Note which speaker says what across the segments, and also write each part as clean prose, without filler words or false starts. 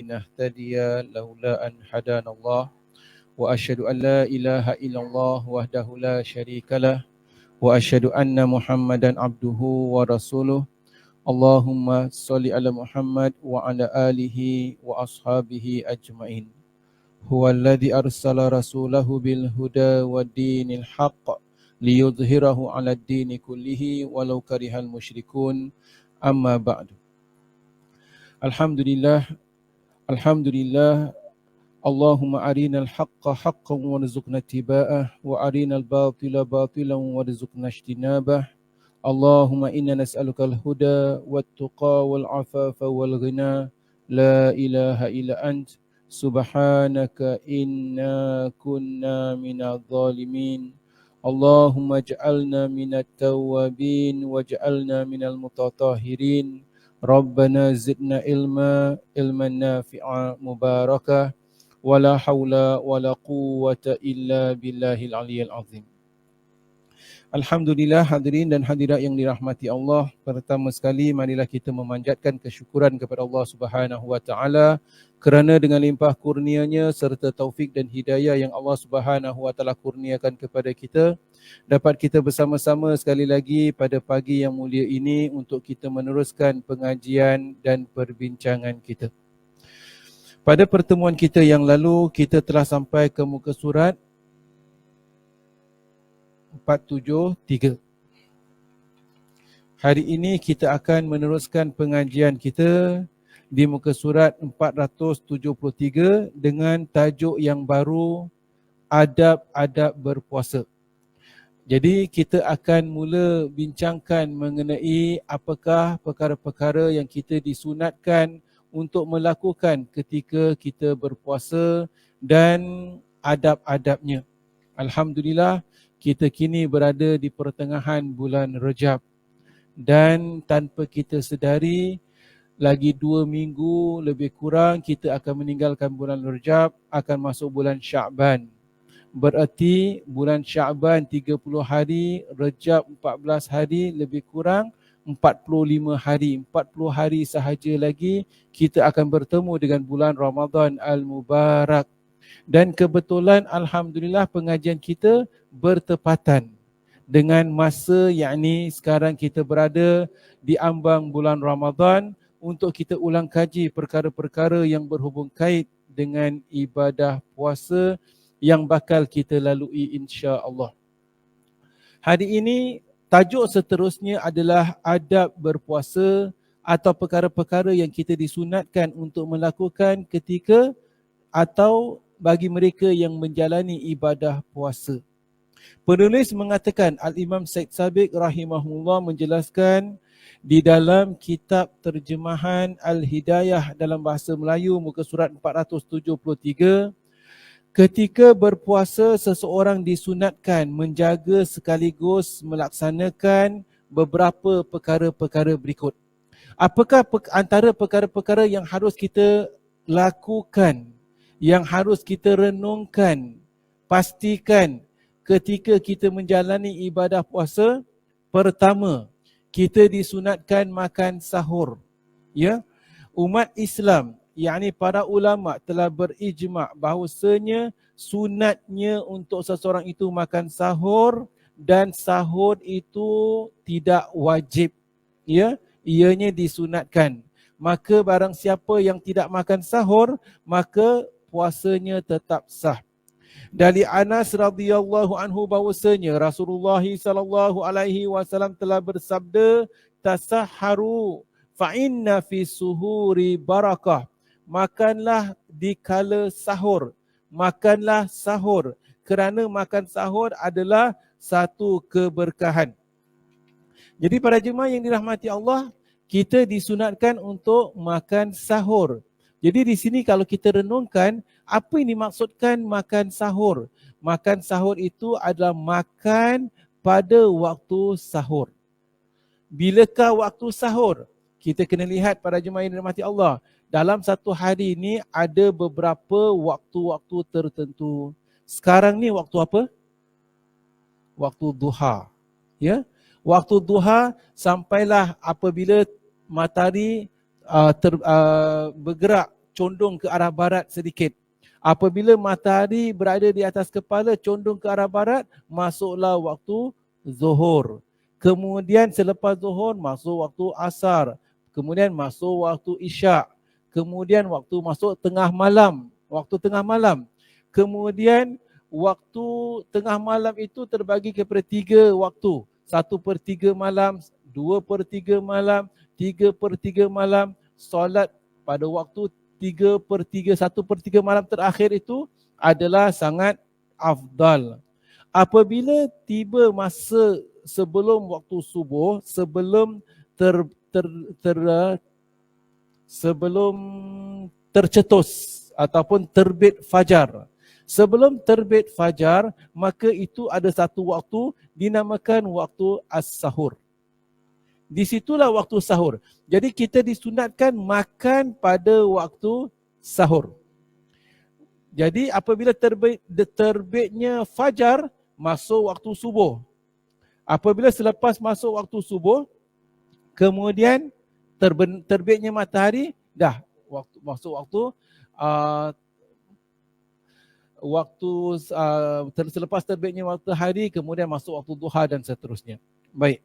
Speaker 1: نهتدي لولا أن هدانا الله وأشهد أن لا إله إلا الله وحده لا شريك له وأشهد أن محمدا عبده ورسوله اللهم صل على محمد وعلى آله وأصحابه أجمعين هو الذي أرسل رسوله بالهدى والدين الحق ليظهره على الدين كله ولو كره المشركون أما بعد Alhamdulillah Allahumma arinal haqqa haqqan warzuqna ittiba'ah wa arinal batila batilan warzuqna ijtinabah. Allahumma inna nas'aluka al-huda wat-tuqa wal-afafa wal-ghina la ilaha illa ant subhanaka inna kunna minadh dhalimin. Allahumma ij'alna minat tawwabin waj'alna minal mutatahhirin. Rabbana zidna ilman nafi'a mubarakah wala haula wala quwwata illa billahil aliyyil azim. Alhamdulillah, hadirin dan hadirat yang dirahmati Allah. Pertama sekali marilah kita memanjatkan kesyukuran kepada Allah Subhanahu wa taala kerana dengan limpah kurnia-Nya serta taufik dan hidayah yang Allah Subhanahu wa taala kurniakan kepada kita, dapat kita bersama-sama sekali lagi pada pagi yang mulia ini untuk kita meneruskan pengajian dan perbincangan kita. Pada pertemuan kita yang lalu, kita telah sampai ke muka surat 473. Hari ini kita akan meneruskan pengajian kita di muka surat 473 dengan tajuk yang baru, adab-adab berpuasa. Jadi kita akan mula bincangkan mengenai apakah perkara-perkara yang kita disunatkan untuk melakukan ketika kita berpuasa dan adab-adabnya. Alhamdulillah, kita kini berada di pertengahan bulan Rejab dan tanpa kita sedari lagi 2 minggu lebih kurang kita akan meninggalkan bulan Rejab, akan masuk bulan Sya'ban. Berarti bulan Sya'ban 30 hari, Rejab 14 hari, lebih kurang 45 hari. 40 hari sahaja lagi kita akan bertemu dengan bulan Ramadan Al-Mubarak. Dan kebetulan Alhamdulillah pengajian kita bertepatan dengan masa yakni sekarang kita berada di ambang bulan Ramadan untuk kita ulang kaji perkara-perkara yang berhubung kait dengan ibadah puasa yang bakal kita lalui insya-Allah. Hari ini tajuk seterusnya adalah adab berpuasa atau perkara-perkara yang kita disunatkan untuk melakukan ketika atau bagi mereka yang menjalani ibadah puasa. Penulis mengatakan, Al-Imam Syed Sabiq rahimahullah menjelaskan di dalam kitab terjemahan Al-Hidayah dalam bahasa Melayu muka surat 473, ketika berpuasa seseorang disunatkan menjaga sekaligus melaksanakan beberapa perkara-perkara berikut. Apakah antara perkara-perkara yang harus kita lakukan, yang harus kita renungkan, pastikan ketika kita menjalani ibadah puasa? Pertama, kita disunatkan makan sahur. Ya, umat Islam, yakni para ulama telah berijma' bahawasanya sunatnya untuk seseorang itu makan sahur dan sahur itu tidak wajib. Ya, ianya disunatkan. Maka barang siapa yang tidak makan sahur, maka puasanya tetap sah. Dari Anas radhiyallahu anhu bahwasanya Rasulullah sallallahu alaihi wasallam telah bersabda, tasahharu fa inna fi suhuri barakah. Makanlah di kala sahur. Makanlah sahur kerana makan sahur adalah satu keberkahan. Jadi para jemaah yang dirahmati Allah, kita disunatkan untuk makan sahur. Jadi di sini kalau kita renungkan, apa yang dimaksudkan makan sahur? Makan sahur itu adalah makan pada waktu sahur. Bilakah waktu sahur? Kita kena lihat para jemaah yang dirahmati Allah. Dalam satu hari ini ada beberapa waktu-waktu tertentu. Sekarang ni waktu apa? Waktu duha. Ya? Waktu duha sampailah apabila matahari bergerak condong ke arah barat sedikit. Apabila matahari berada di atas kepala condong ke arah barat, masuklah waktu zuhur. Kemudian selepas zuhur masuk waktu asar. Kemudian masuk waktu isyak. Kemudian waktu masuk tengah malam. Waktu tengah malam. Kemudian waktu tengah malam itu terbagi kepada 3 waktu. 1/3 malam, 2/3 malam, 3/3 malam. Solat pada waktu 3/3, 1/3 malam terakhir itu adalah sangat afdal. Apabila tiba masa sebelum waktu subuh, sebelum sebelum tercetus ataupun terbit fajar. Sebelum terbit fajar, maka itu ada satu waktu dinamakan waktu as-sahur. Di situlah waktu sahur. Jadi kita disunatkan makan pada waktu sahur. Jadi apabila terbitnya fajar, masuk waktu subuh. Apabila selepas masuk waktu subuh, kemudian terbitnya matahari, dah masuk selepas terbitnya matahari, kemudian masuk waktu duha dan seterusnya. Baik.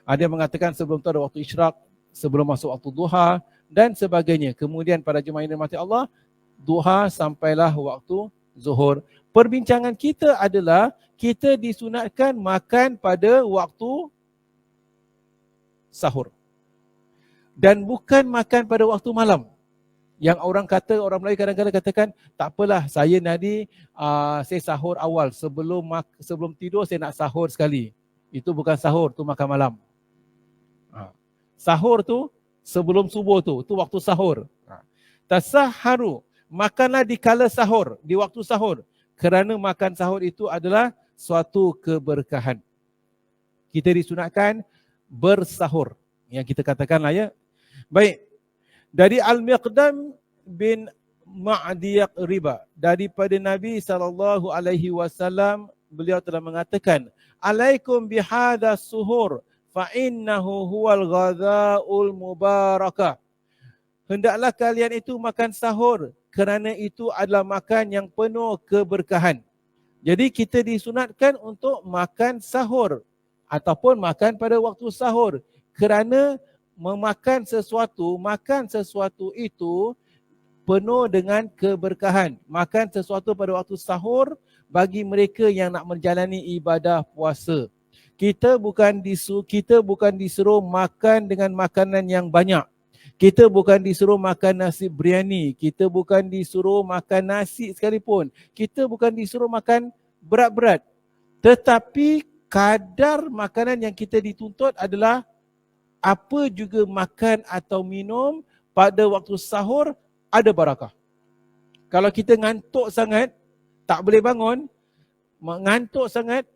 Speaker 1: Ada yang mengatakan sebelum itu ada waktu isyraq, sebelum masuk waktu duha dan sebagainya. Kemudian pada jemaah yang dirahmati Allah, duha sampailah waktu zuhur. Perbincangan kita adalah kita disunatkan makan pada waktu sahur. Dan bukan makan pada waktu malam. Yang orang Melayu kadang-kadang katakan, tak apalah saya saya sahur awal. Sebelum tidur saya nak sahur sekali. Itu bukan sahur, tu makan malam. Sahur tu sebelum subuh tu waktu sahur. Tasahharu, makanlah di kala sahur, di waktu sahur. Kerana makan sahur itu adalah suatu keberkahan. Kita disunatkan bersahur. Yang kita katakanlah ya. Baik. Dari Al-Miqdam bin Ma'diyaq Riba, daripada Nabi SAW, beliau telah mengatakan, alaikum bihadha suhur fa'innahu huwal ghadha'ul mubarakah. Hendaklah kalian itu makan sahur kerana itu adalah makan yang penuh keberkahan. Jadi kita disunatkan untuk makan sahur ataupun makan pada waktu sahur kerana makan sesuatu itu penuh dengan keberkahan. Makan sesuatu pada waktu sahur bagi mereka yang nak menjalani ibadah puasa. Kita bukan disuruh makan dengan makanan yang banyak. Kita bukan disuruh makan nasi biryani. Kita bukan disuruh makan nasi sekalipun. Kita bukan disuruh makan berat-berat. Tetapi kadar makanan yang kita dituntut adalah apa juga makan atau minum pada waktu sahur ada barakah. Kalau kita ngantuk sangat, tak boleh bangun, ngantuk sangat,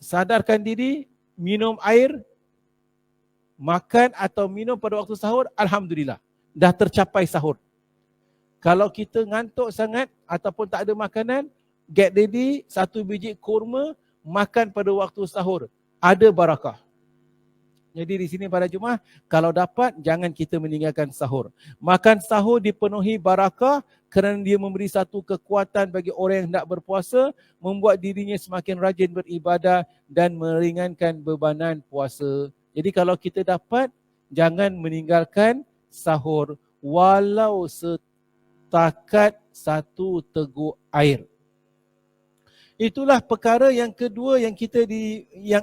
Speaker 1: sadarkan diri, minum air, makan atau minum pada waktu sahur, alhamdulillah, dah tercapai sahur. Kalau kita ngantuk sangat ataupun tak ada makanan, get ready 1 biji kurma, makan pada waktu sahur, ada barakah. Jadi di sini para jemaah, kalau dapat jangan kita meninggalkan sahur. Makan sahur dipenuhi barakah kerana dia memberi satu kekuatan bagi orang yang hendak berpuasa, membuat dirinya semakin rajin beribadah dan meringankan bebanan puasa. Jadi kalau kita dapat, jangan meninggalkan sahur walau setakat 1 teguk air. Itulah perkara yang kedua yang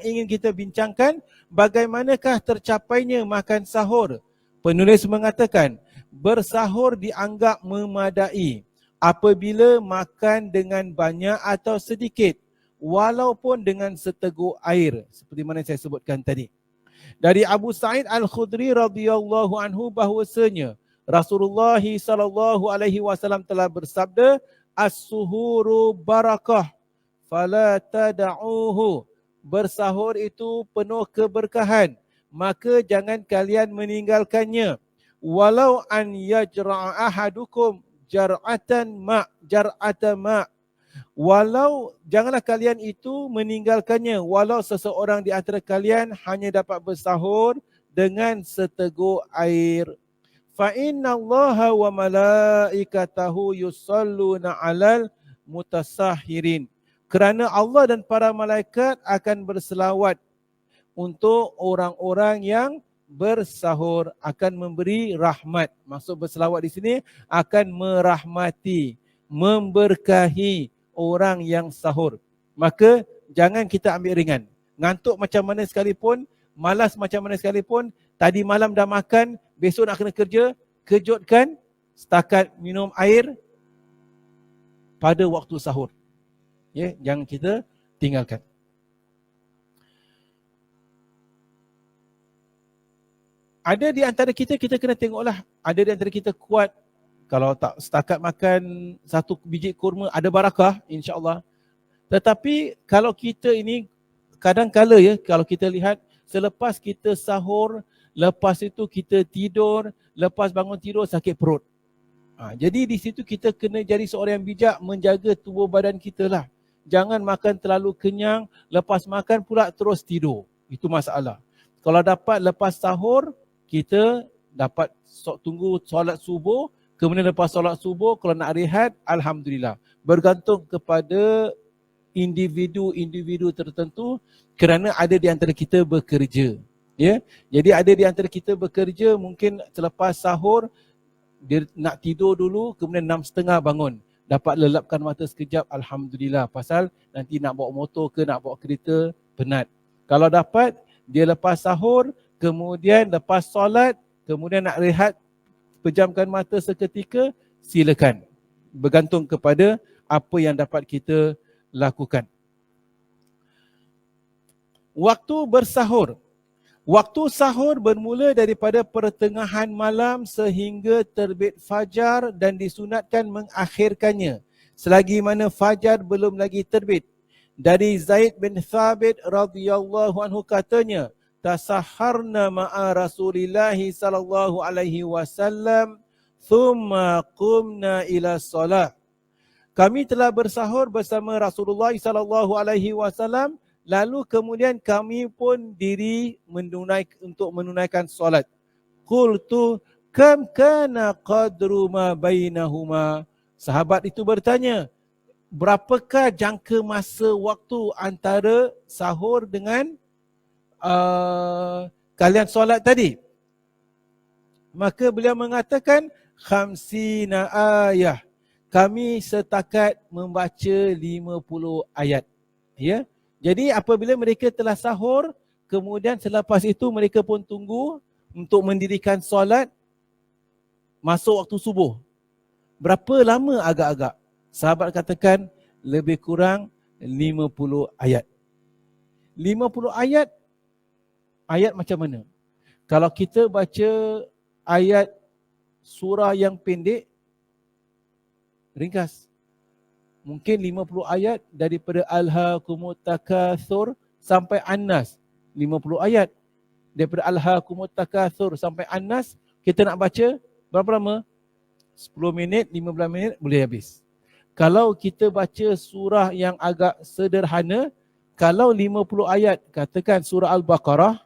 Speaker 1: ingin kita bincangkan, bagaimanakah tercapainya makan sahur. Penulis mengatakan, bersahur dianggap memadai apabila makan dengan banyak atau sedikit, walaupun dengan seteguk air, seperti mana saya sebutkan tadi. Dari Abu Sa'id Al-Khudri radhiyallahu anhu bahwasanya Rasulullah SAW telah bersabda, as-suhuru barakah fala tada'uhu. Bersahur itu penuh keberkahan, maka jangan kalian meninggalkannya. Walau an yajra'a ahadukum jar'atan ma. Walau janganlah kalian itu meninggalkannya, walau seseorang di antara kalian hanya dapat bersahur dengan seteguk air. fa innallaha wa malaikatahu yusalluna 'alal mutasahhirin. Kerana Allah dan para malaikat akan berselawat untuk orang-orang yang bersahur, akan memberi rahmat. Maksud berselawat di sini akan merahmati, memberkahi orang yang sahur. Maka jangan kita ambil ringan. Ngantuk macam mana sekalipun, malas macam mana sekalipun, tadi malam dah makan, besok nak kena kerja, kejutkan setakat minum air pada waktu sahur. Ya, jangan kita tinggalkan. Ada di antara kita kena tengoklah, ada di antara kita kuat, kalau tak setakat makan satu biji kurma ada barakah insya-Allah. Tetapi kalau kita ini kadang-kala ya, kalau kita lihat selepas kita sahur, lepas itu kita tidur, lepas bangun tidur sakit perut. Jadi di situ kita kena jadi seorang yang bijak menjaga tubuh badan kita lah. Jangan makan terlalu kenyang, lepas makan pula terus tidur. Itu masalah. Kalau dapat lepas sahur, kita dapat tunggu solat subuh, kemudian lepas solat subuh kalau nak rehat, alhamdulillah. Bergantung kepada individu-individu tertentu kerana ada di antara kita bekerja. Ya, jadi ada di antara kita bekerja mungkin selepas sahur dia nak tidur dulu, kemudian 6.30 bangun. Dapat lelapkan mata sekejap, alhamdulillah. Pasal nanti nak bawa motor ke nak bawa kereta, penat. Kalau dapat, dia lepas sahur, kemudian lepas solat, kemudian nak rehat, pejamkan mata seketika, silakan. Bergantung kepada apa yang dapat kita lakukan. Waktu bersahur. Waktu sahur bermula daripada pertengahan malam sehingga terbit fajar dan disunatkan mengakhirkannya selagi mana fajar belum lagi terbit. Dari Zaid bin Thabit radhiyallahu anhu katanya, tasaharna ma'a Rasulillah sallallahu alaihi wasallam thumma qumna ila solah. Kami telah bersahur bersama Rasulullah sallallahu alaihi wasallam, lalu kemudian kami pun diri untuk menunaikan solat. Qultu kam kana qadru ma bainahuma. Sahabat itu bertanya, berapakah jangka masa waktu antara sahur dengan kalian solat tadi? Maka beliau mengatakan 50 ayat. Kami setakat membaca 50 ayat. Ya. Jadi apabila mereka telah sahur, kemudian selepas itu mereka pun tunggu untuk mendirikan solat masuk waktu subuh. Berapa lama agak-agak? Sahabat katakan lebih kurang 50 ayat. 50 ayat, ayat macam mana? Kalau kita baca ayat surah yang pendek, ringkas. Mungkin 50 ayat daripada Alhaakumut Takatsur sampai An-Nas. 50 ayat. Daripada Alhaakumut Takatsur sampai An-Nas, kita nak baca berapa lama? 10 minit, 15 minit boleh habis. Kalau kita baca surah yang agak sederhana, kalau 50 ayat, katakan surah Al-Baqarah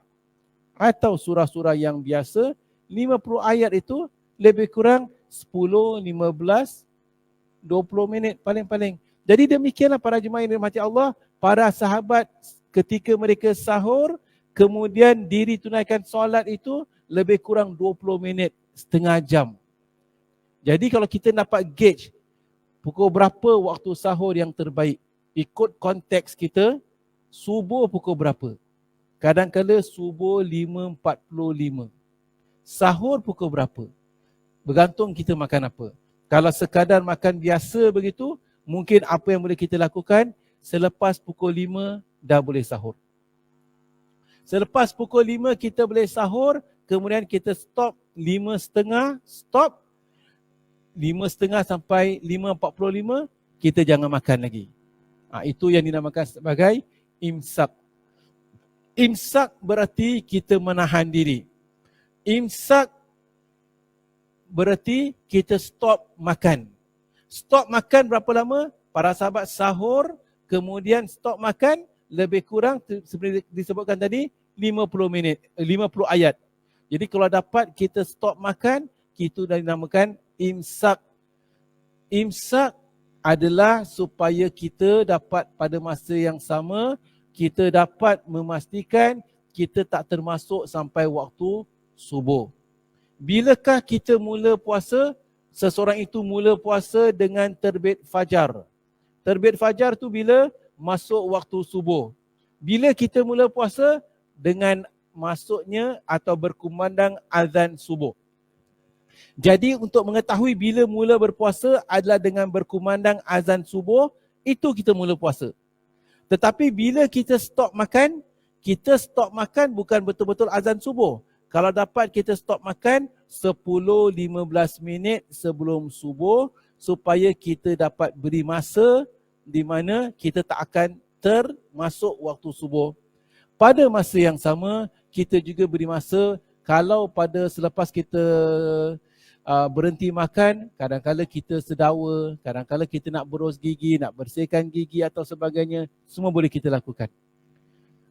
Speaker 1: atau surah-surah yang biasa, 50 ayat itu lebih kurang 10, 15, 20 minit paling-paling. Jadi demikianlah para jemaah yang dirahmati Allah, para sahabat ketika mereka sahur, kemudian diri tunaikan solat itu lebih kurang 20 minit, setengah jam. Jadi kalau kita dapat gauge pukul berapa waktu sahur yang terbaik, ikut konteks kita, subuh pukul berapa? Kadang-kadang subuh 5.45. Sahur pukul berapa? Bergantung kita makan apa. Kalau sekadar makan biasa begitu, mungkin apa yang boleh kita lakukan, selepas pukul 5 dah boleh sahur. Selepas pukul 5 kita boleh sahur, kemudian kita stop 5.30, stop 5.30 sampai 5.45, kita jangan makan lagi. Itu yang dinamakan sebagai imsak. Imsak berarti kita menahan diri. Imsak berarti kita stop makan. Stop makan berapa lama? Para sahabat sahur, kemudian stop makan lebih kurang seperti disebutkan tadi 50 minit, 50 ayat. Jadi kalau dapat kita stop makan, itu dah dinamakan imsak. Imsak adalah supaya kita dapat pada masa yang sama, kita dapat memastikan kita tak termasuk sampai waktu subuh. Bilakah kita mula puasa? Seseorang itu mula puasa dengan terbit fajar. Terbit fajar tu bila? Masuk waktu subuh. Bila kita mula puasa? Dengan masuknya atau berkumandang azan subuh. Jadi untuk mengetahui bila mula berpuasa adalah dengan berkumandang azan subuh, itu kita mula puasa. Tetapi bila kita stop makan bukan betul-betul azan subuh. Kalau dapat kita stop makan 10-15 minit sebelum subuh supaya kita dapat beri masa di mana kita tak akan termasuk waktu subuh. Pada masa yang sama, kita juga beri masa kalau pada selepas kita berhenti makan, kadang-kadang kita sedawa, kadang-kadang kita nak berus gigi, nak bersihkan gigi atau sebagainya, semua boleh kita lakukan.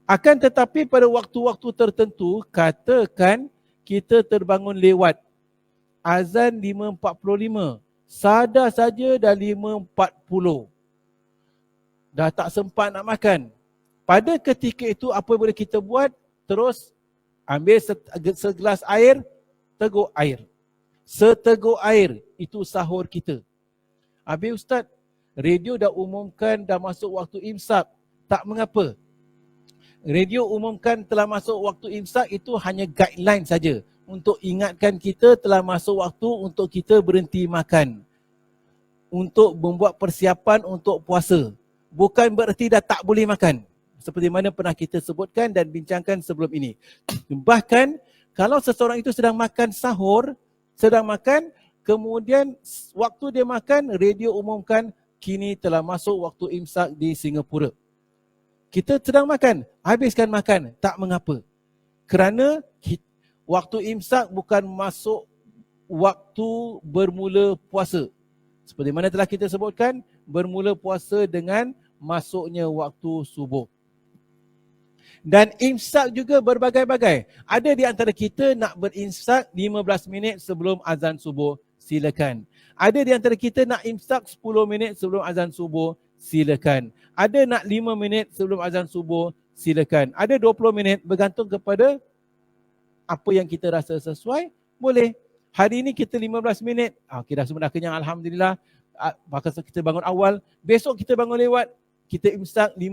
Speaker 1: Akan tetapi pada waktu-waktu tertentu, katakan kita terbangun lewat azan 5.45, sadar saja dah 5.40, dah tak sempat nak makan. Pada ketika itu apa boleh kita buat? Terus ambil segelas air, teguk air. Seteguk air, itu sahur kita. Habis Ustaz, radio dah umumkan dah masuk waktu imsak. Tak mengapa. Radio umumkan telah masuk waktu imsak, itu hanya guideline saja untuk ingatkan kita telah masuk waktu untuk kita berhenti makan. Untuk membuat persiapan untuk puasa. Bukan bererti dah tak boleh makan. Seperti mana pernah kita sebutkan dan bincangkan sebelum ini. Bahkan kalau seseorang itu sedang makan sahur, sedang makan, kemudian waktu dia makan, radio umumkan kini telah masuk waktu imsak di Singapura. Kita sedang makan, habiskan makan, tak mengapa. Kerana waktu imsak bukan masuk waktu bermula puasa. Seperti mana telah kita sebutkan, bermula puasa dengan masuknya waktu subuh. Dan imsak juga berbagai-bagai. Ada di antara kita nak berimsak 15 minit sebelum azan subuh, silakan. Ada di antara kita nak imsak 10 minit sebelum azan subuh, silakan. Ada nak 5 minit sebelum azan subuh, silakan. Ada 20 minit, bergantung kepada apa yang kita rasa sesuai, boleh. Hari ini kita 15 minit, kita semua dah kenyang, Alhamdulillah. Maka kita bangun awal, besok kita bangun lewat, kita imsak 10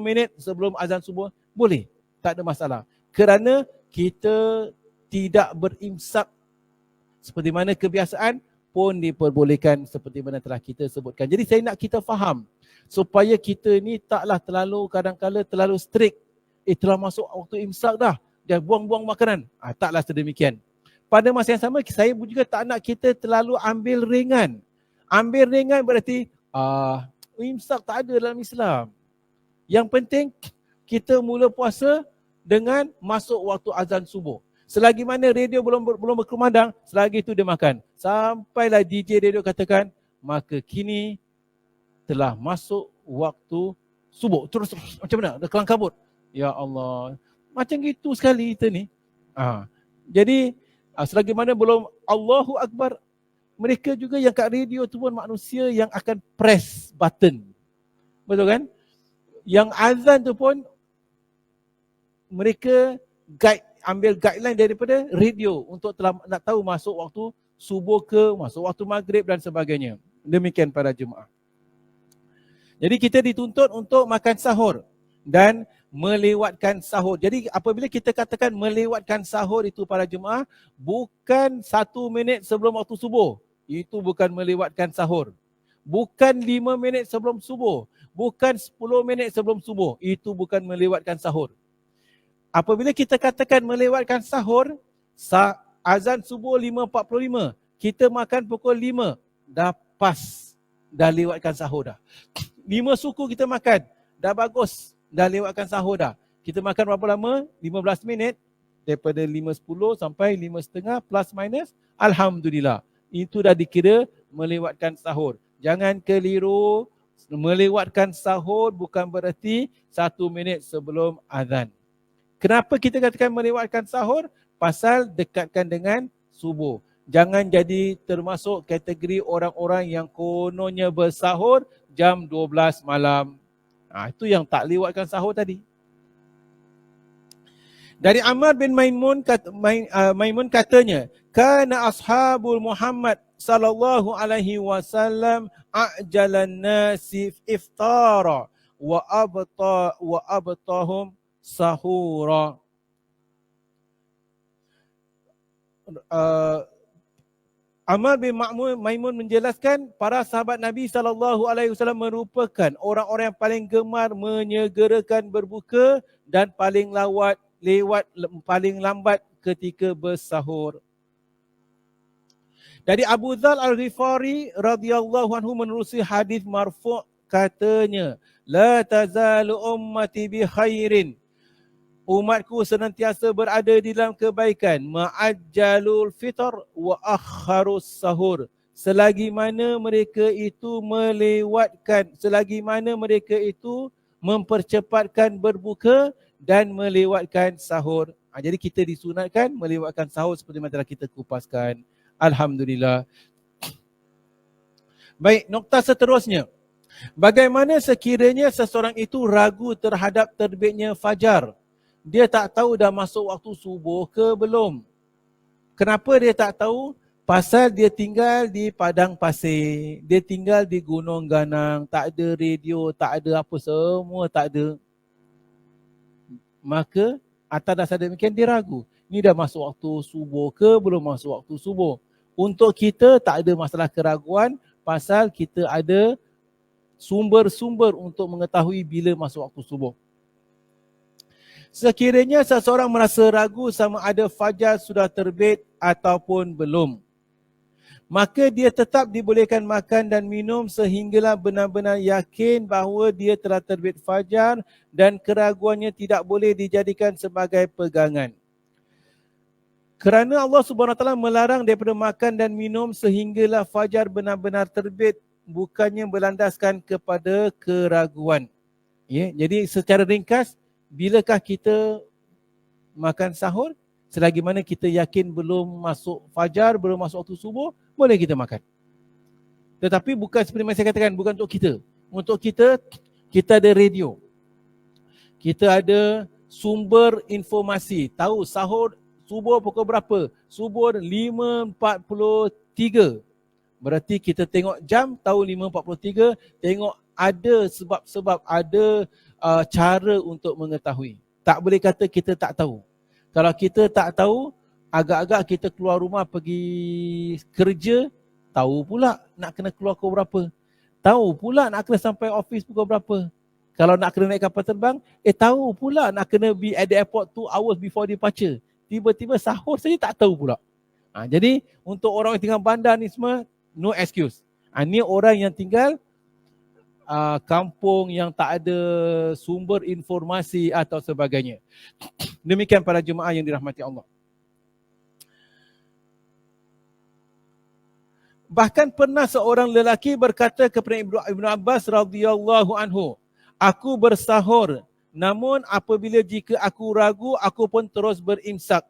Speaker 1: minit sebelum azan subuh, boleh, tak ada masalah. Kerana kita tidak berimsak seperti mana kebiasaan pun diperbolehkan seperti mana telah kita sebutkan. Jadi saya nak kita faham supaya kita ni taklah terlalu kadang-kala terlalu strict. Telah masuk waktu imsak dah, dia buang-buang makanan. Taklah sedemikian. Pada masa yang sama, saya juga tak nak kita terlalu ambil ringan. Ambil ringan berarti imsak tak ada dalam Islam. Yang penting kita mula puasa dengan masuk waktu azan subuh. Selagi mana radio belum berkumandang, selagi itu dia makan. Sampailah DJ radio katakan, maka kini telah masuk waktu subuh. Terus macam mana? Dah kelang kabut. Ya Allah. Macam gitu sekali kita ni. Jadi selagi mana belum Allahu Akbar, mereka juga yang kat radio tu pun manusia yang akan press button. Betul kan? Yang azan tu pun mereka ambil guideline daripada radio untuk nak tahu masuk waktu subuh ke, masuk waktu maghrib dan sebagainya. Demikian para jemaah. Jadi kita dituntut untuk makan sahur dan melewatkan sahur. Jadi apabila kita katakan melewatkan sahur itu para jemaah, bukan 1 minit sebelum waktu subuh. Itu bukan melewatkan sahur. Bukan 5 minit sebelum subuh. Bukan 10 minit sebelum subuh. Itu bukan melewatkan sahur. Apabila kita katakan melewatkan sahur, azan subuh 5.45, kita makan pukul 5, dah pas, dah lewatkan sahur dah. 5 suku kita makan, dah bagus, dah lewatkan sahur dah. Kita makan berapa lama? 15 minit, daripada 5.10 sampai 5.30 plus minus, Alhamdulillah. Itu dah dikira melewatkan sahur. Jangan keliru, melewatkan sahur bukan berarti 1 minit sebelum azan. Kenapa kita katakan melewatkan sahur? Pasal dekatkan dengan subuh. Jangan jadi termasuk kategori orang-orang yang kononnya bersahur jam 12 malam. Itu yang tak lewatkan sahur tadi. Dari Ammar bin Maimun katanya, kana ashabul Muhammad sallallahu alaihi wasallam ajalan nasi iftara wa abtahum sahura. Ammar bin Maimun menjelaskan para sahabat Nabi SAW merupakan orang-orang yang paling gemar menyegerakan berbuka dan paling paling lambat ketika bersahur. Dari Abu Dzar Al-Ghifari radhiyallahu anhu menerusi hadis marfu' katanya, la tazalu ummati bi khairin. Umatku senantiasa berada di dalam kebaikan, ma'ajjalul fitr wa akharus sahur. Selagi mana mereka itu mempercepatkan berbuka dan melewatkan sahur. Jadi kita disunatkan melewatkan sahur seperti mana telah kita kupaskan. Alhamdulillah. Baik, nokta seterusnya. Bagaimana sekiranya seseorang itu ragu terhadap terbitnya fajar? Dia tak tahu dah masuk waktu subuh ke belum. Kenapa dia tak tahu? Pasal dia tinggal di padang pasir. Dia tinggal di gunung ganang. Tak ada radio, tak ada apa semua, tak ada. Maka atas dasar demikian dia ragu. Ni dah masuk waktu subuh ke belum masuk waktu subuh. Untuk kita tak ada masalah keraguan pasal kita ada sumber-sumber untuk mengetahui bila masuk waktu subuh. Sekiranya seseorang merasa ragu sama ada fajar sudah terbit ataupun belum, maka dia tetap dibolehkan makan dan minum sehinggalah benar-benar yakin bahawa dia telah terbit fajar dan keraguannya tidak boleh dijadikan sebagai pegangan. Kerana Allah Subhanahu Wa Taala melarang daripada makan dan minum sehinggalah fajar benar-benar terbit, bukannya berlandaskan kepada keraguan. Ya, jadi secara ringkas, bilakah kita makan sahur? Selagi mana kita yakin belum masuk fajar, belum masuk waktu subuh, boleh kita makan. Tetapi bukan seperti yang saya katakan, bukan untuk kita. Untuk kita, kita ada radio. Kita ada sumber informasi. Tahu sahur subuh pukul berapa? Subuh 5.43. Berarti kita tengok jam, tahu 5.43, tengok ada sebab-sebab, ada cara untuk mengetahui. Tak boleh kata kita tak tahu. Kalau kita tak tahu, agak-agak kita keluar rumah pergi kerja, tahu pula nak kena keluar pukul berapa. Tahu pula nak kena sampai office pukul berapa. Kalau nak kena naik kapal terbang, tahu pula nak kena be at the airport 2 hours before departure. Tiba-tiba sahur saja tak tahu pula. Jadi untuk orang yang tinggal bandar ni semua, no excuse. Ni orang yang tinggal kampung yang tak ada sumber informasi atau sebagainya. Demikian para jemaah yang dirahmati Allah. Bahkan pernah seorang lelaki berkata kepada Ibnu Abbas radhiyallahu anhu, aku bersahur, namun apabila jika aku ragu, aku pun terus berimsak.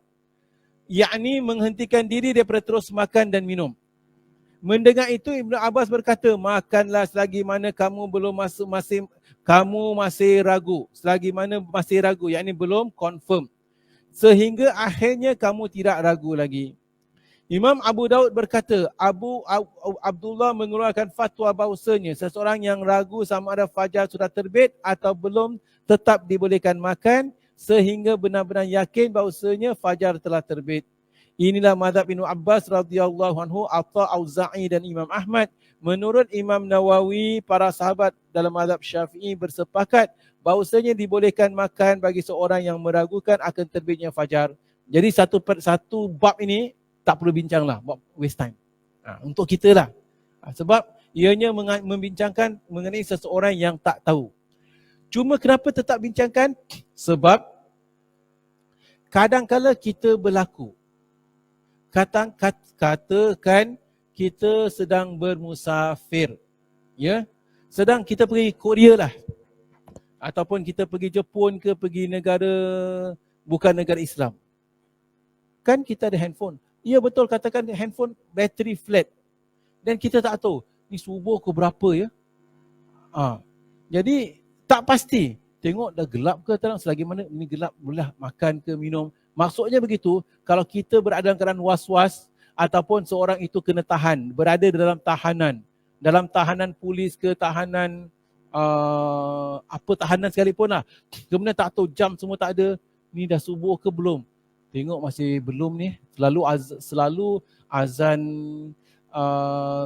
Speaker 1: Yakni menghentikan diri daripada terus makan dan minum. Mendengar itu Ibnu Abbas berkata, makanlah selagi mana kamu masih ragu. Selagi mana masih ragu, yakni belum confirm. Sehingga akhirnya kamu tidak ragu lagi. Imam Abu Daud berkata, Abdullah mengeluarkan fatwa bahawasanya seseorang yang ragu sama ada fajar sudah terbit atau belum tetap dibolehkan makan sehingga benar-benar yakin bahawasanya fajar telah terbit. Inilah mazhab Ibnu Abbas radhiyallahu anhu, Atha, Auza'i dan Imam Ahmad. Menurut Imam Nawawi, para sahabat dalam mazhab Syafi'i bersepakat bahawasanya dibolehkan makan bagi seorang yang meragukan akan terbitnya fajar. Jadi satu bab ini tak perlu bincanglah, buat waste time. Untuk kita lah. Sebab ianya membincangkan mengenai seseorang yang tak tahu. Cuma kenapa tetap bincangkan? Sebab kadang-kala kita berlaku. Katakan kita sedang bermusafir, ya, sedang kita pergi Korea lah, ataupun kita pergi Jepun ke, pergi negara bukan negara Islam. Kan kita ada handphone. Ya betul, katakan handphone bateri flat. Dan kita tak tahu, ni subuh ke berapa ya. Jadi tak pasti. Tengok dah gelap ke terang, selagi mana ini gelap boleh makan ke minum. Maksudnya begitu, kalau kita berada dalam keadaan was-was ataupun seorang itu kena tahan, berada dalam tahanan polis ke tahanan apa tahanan sekalipun lah. Kemudian tak tahu jam semua tak ada, ni dah subuh ke belum? Tengok masih belum ni. Selalu azan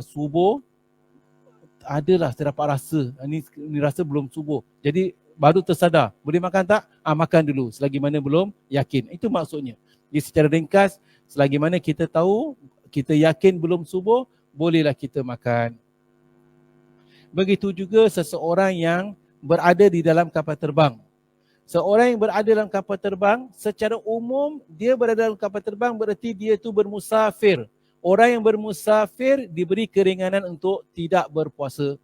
Speaker 1: subuh adalah saya dapat rasa ni rasa belum subuh. Jadi baru tersadar, boleh makan tak? Makan dulu selagi mana belum yakin. Itu maksudnya. Jadi secara ringkas, selagi mana kita tahu, kita yakin belum subuh, bolehlah kita makan. Begitu juga seseorang yang berada di dalam kapal terbang. Seorang yang berada dalam kapal terbang, secara umum dia berada dalam kapal terbang berarti dia tu bermusafir. Orang yang bermusafir diberi keringanan untuk tidak berpuasa.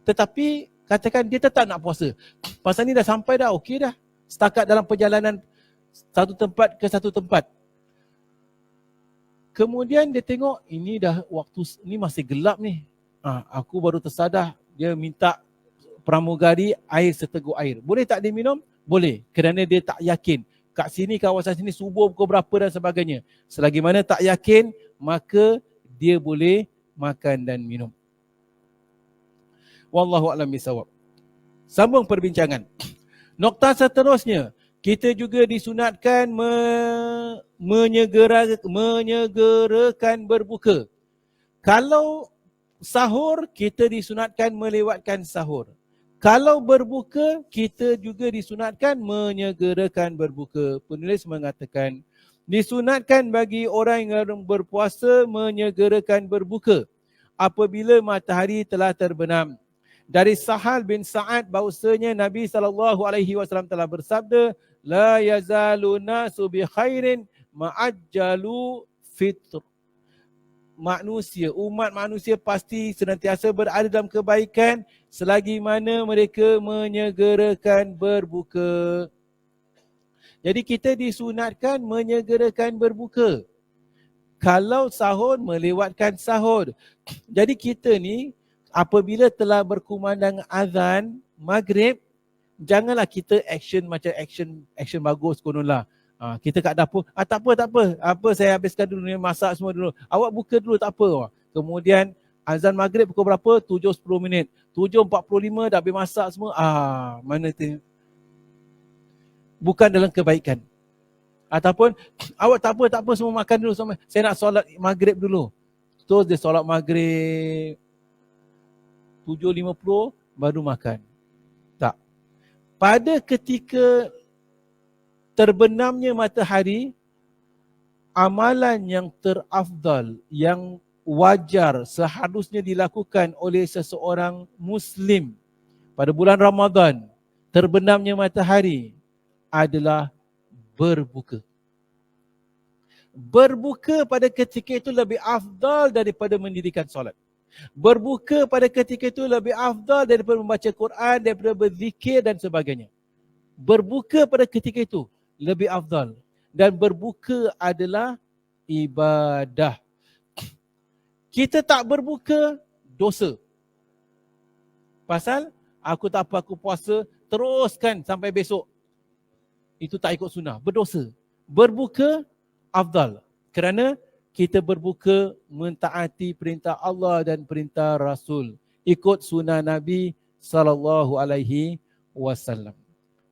Speaker 1: Tetapi katakan dia tetap nak puasa. Pasal ni dah sampai dah, okey dah. Setakat dalam perjalanan satu tempat ke satu tempat. Kemudian dia tengok ini dah waktu, ni masih gelap ni. Aku baru tersadar, dia minta pramugari air seteguk air. Boleh tak dia minum? Boleh, kerana dia tak yakin. Kat sini, kawasan sini subuh pukul berapa dan sebagainya. Selagi mana tak yakin, maka dia boleh makan dan minum. Wallahu a'lam bishawab. Sambung perbincangan. Nokta seterusnya, kita juga disunatkan menyegerakan berbuka. Kalau sahur, kita disunatkan melewatkan sahur. Kalau berbuka, kita juga disunatkan menyegerakan berbuka. Penulis mengatakan, disunatkan bagi orang yang berpuasa menyegerakan berbuka apabila matahari telah terbenam. Dari Sahal bin Sa'ad bahawasanya Nabi SAW telah bersabda, la yazalu nasu bi khairin ma'ajjalu fitr. Umat manusia pasti senantiasa berada dalam kebaikan selagi mana mereka menyegerakan berbuka. Jadi kita disunatkan menyegerakan berbuka. Kalau sahur, melewatkan sahur. Jadi kita ni apabila telah berkumandang azan maghrib, janganlah kita action macam action bagus kononlah. Kita kat dapur, tak apa. Apa saya habiskan dulu ni, masak semua dulu. Awak buka dulu tak apa. Kemudian azan maghrib pukul berapa? 7.10 minit. 7.45 dah habis masak semua. Mana tu? Bukan dalam kebaikan. Ataupun awak tak apa semua makan dulu sama. Saya nak solat maghrib dulu. Terus dia solat maghrib 7.50 baru makan. Tak. Pada ketika terbenamnya matahari, amalan yang terafdal, yang wajar seharusnya dilakukan oleh seseorang Muslim pada bulan Ramadan, terbenamnya matahari, adalah berbuka. Berbuka pada ketika itu lebih afdal daripada mendirikan solat. Berbuka pada ketika itu lebih afdal daripada membaca Quran, daripada berzikir dan sebagainya. Berbuka pada ketika itu lebih afdal. Dan berbuka adalah ibadah. Kita tak berbuka, dosa. Pasal aku tak apa, aku puasa, teruskan sampai besok. Itu tak ikut sunnah, berdosa. Berbuka, afdal. Kerana kita berbuka mentaati perintah Allah dan perintah Rasul. Ikut sunnah Nabi SAW.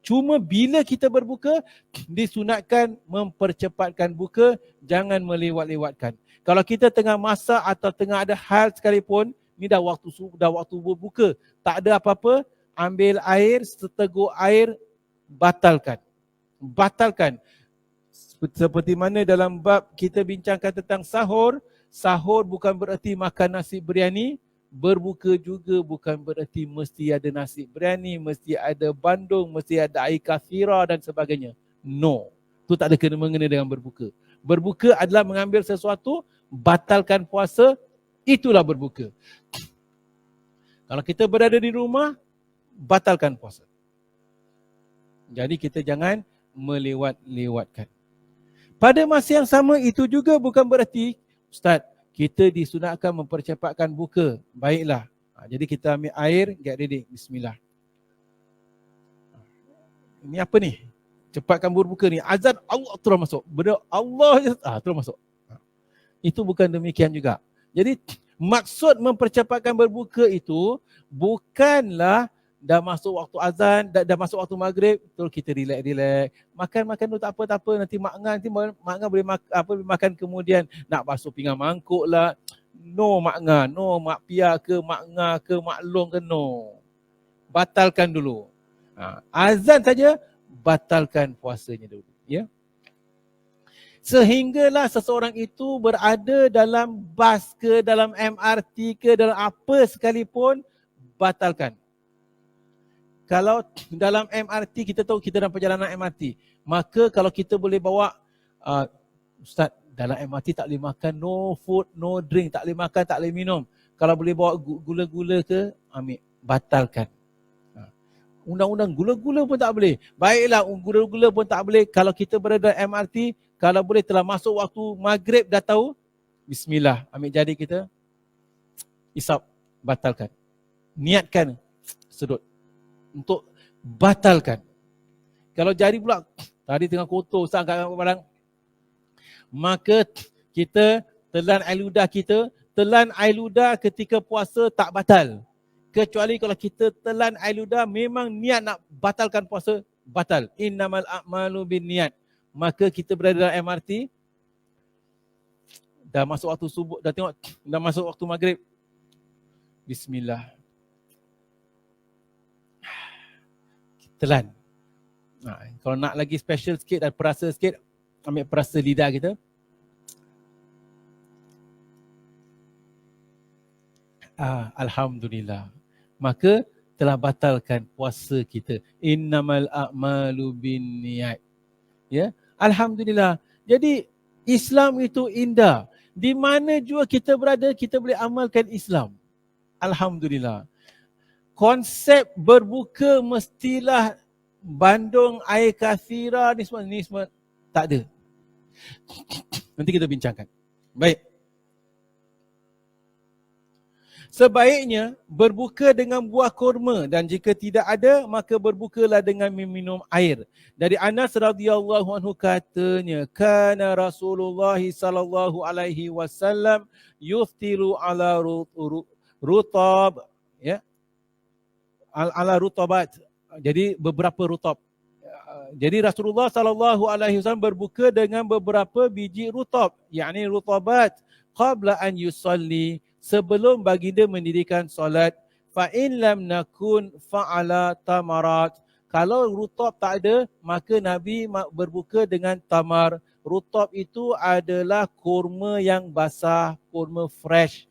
Speaker 1: Cuma bila kita berbuka, disunatkan mempercepatkan buka, jangan melewat-lewatkan. Kalau kita tengah masak atau tengah ada hal sekalipun, ni dah waktu berbuka, tak ada apa-apa, ambil air, seteguk air, batalkan. Seperti mana dalam bab kita bincangkan tentang sahur, sahur bukan bererti makan nasi biryani, berbuka juga bukan bererti mesti ada nasi biryani, mesti ada bandung, mesti ada air kathira dan sebagainya. No, itu tak ada kena-mengena dengan berbuka. Berbuka adalah mengambil sesuatu, batalkan puasa, itulah berbuka. Kalau kita berada di rumah, batalkan puasa. Jadi kita jangan melewat-lewatkan. Pada masa yang sama itu juga bukan berarti, Ustaz, kita disunatkan mempercepatkan buka. Baiklah. Jadi kita ambil air, get ready. Bismillah. Ini apa ni? Cepatkan berbuka ni. Azan Allah terus masuk. Benda Allah terus masuk. Itu bukan demikian juga. Jadi maksud mempercepatkan berbuka itu bukanlah dah masuk waktu azan, dah masuk waktu maghrib, terus kita relax. Makan tu tak apa, nanti mak ngah boleh makan kemudian nak basuh pinggan mangkuk lah. No mak ngah, no mak pia ke, mak ngah ke, mak long ke, no. Batalkan dulu. Azan saja batalkan puasanya dulu, ya. Sehinggalah seseorang itu berada dalam bas ke, dalam MRT ke, dalam apa sekalipun, batalkan. Kalau dalam MRT, kita tahu kita dalam perjalanan MRT, maka kalau kita boleh bawa, Ustaz, dalam MRT tak boleh makan, no food, no drink, tak boleh makan, tak boleh minum. Kalau boleh bawa gula-gula ke, ambil, batalkan. Undang-undang gula-gula pun tak boleh. Baiklah, gula-gula pun tak boleh. Kalau kita berada dalam MRT, kalau boleh telah masuk waktu maghrib, dah tahu, bismillah, ambil jari kita, isap, batalkan. Niatkan, sedut, untuk batalkan. Kalau jari pula, tadi tengah kotor, Ustaz angkat barang, maka kita telan air ludah kita. Telan air ludah ketika puasa tak batal. Kecuali kalau kita telan air ludah memang niat nak batalkan puasa, batal. Innamal a'malu bin niat. Maka kita berada dalam MRT, dah masuk waktu subuh, dah tengok, dah masuk waktu maghrib, bismillah, telan. Kalau nak lagi special sikit dan perasa sikit, ambil perasa lidah kita. Alhamdulillah. Maka telah batalkan puasa kita. Innamal a'malu binniyat. Ya, alhamdulillah. Jadi Islam itu indah. Di mana jua kita berada, kita boleh amalkan Islam. Alhamdulillah. Konsep berbuka mestilah bandung air kathira ni semua tak ada. Nanti kita bincangkan. Baik. Sebaiknya berbuka dengan buah kurma, dan jika tidak ada maka berbukalah dengan meminum air. Dari Anas radhiyallahu anhu katanya, kana Rasulullah sallallahu alaihi wasallam yuftiru ala rutab, ya, ala rutabat. Jadi beberapa rutab. Jadi Rasulullah sallallahu alaihi wasallam berbuka dengan beberapa biji rutab, yakni rutabat, qabla an yusalli, sebelum baginda mendirikan solat. Fa in lam nakun fa'ala tamarat. Kalau rutab tak ada, maka Nabi berbuka dengan tamar. Rutab itu adalah kurma yang basah, kurma fresh.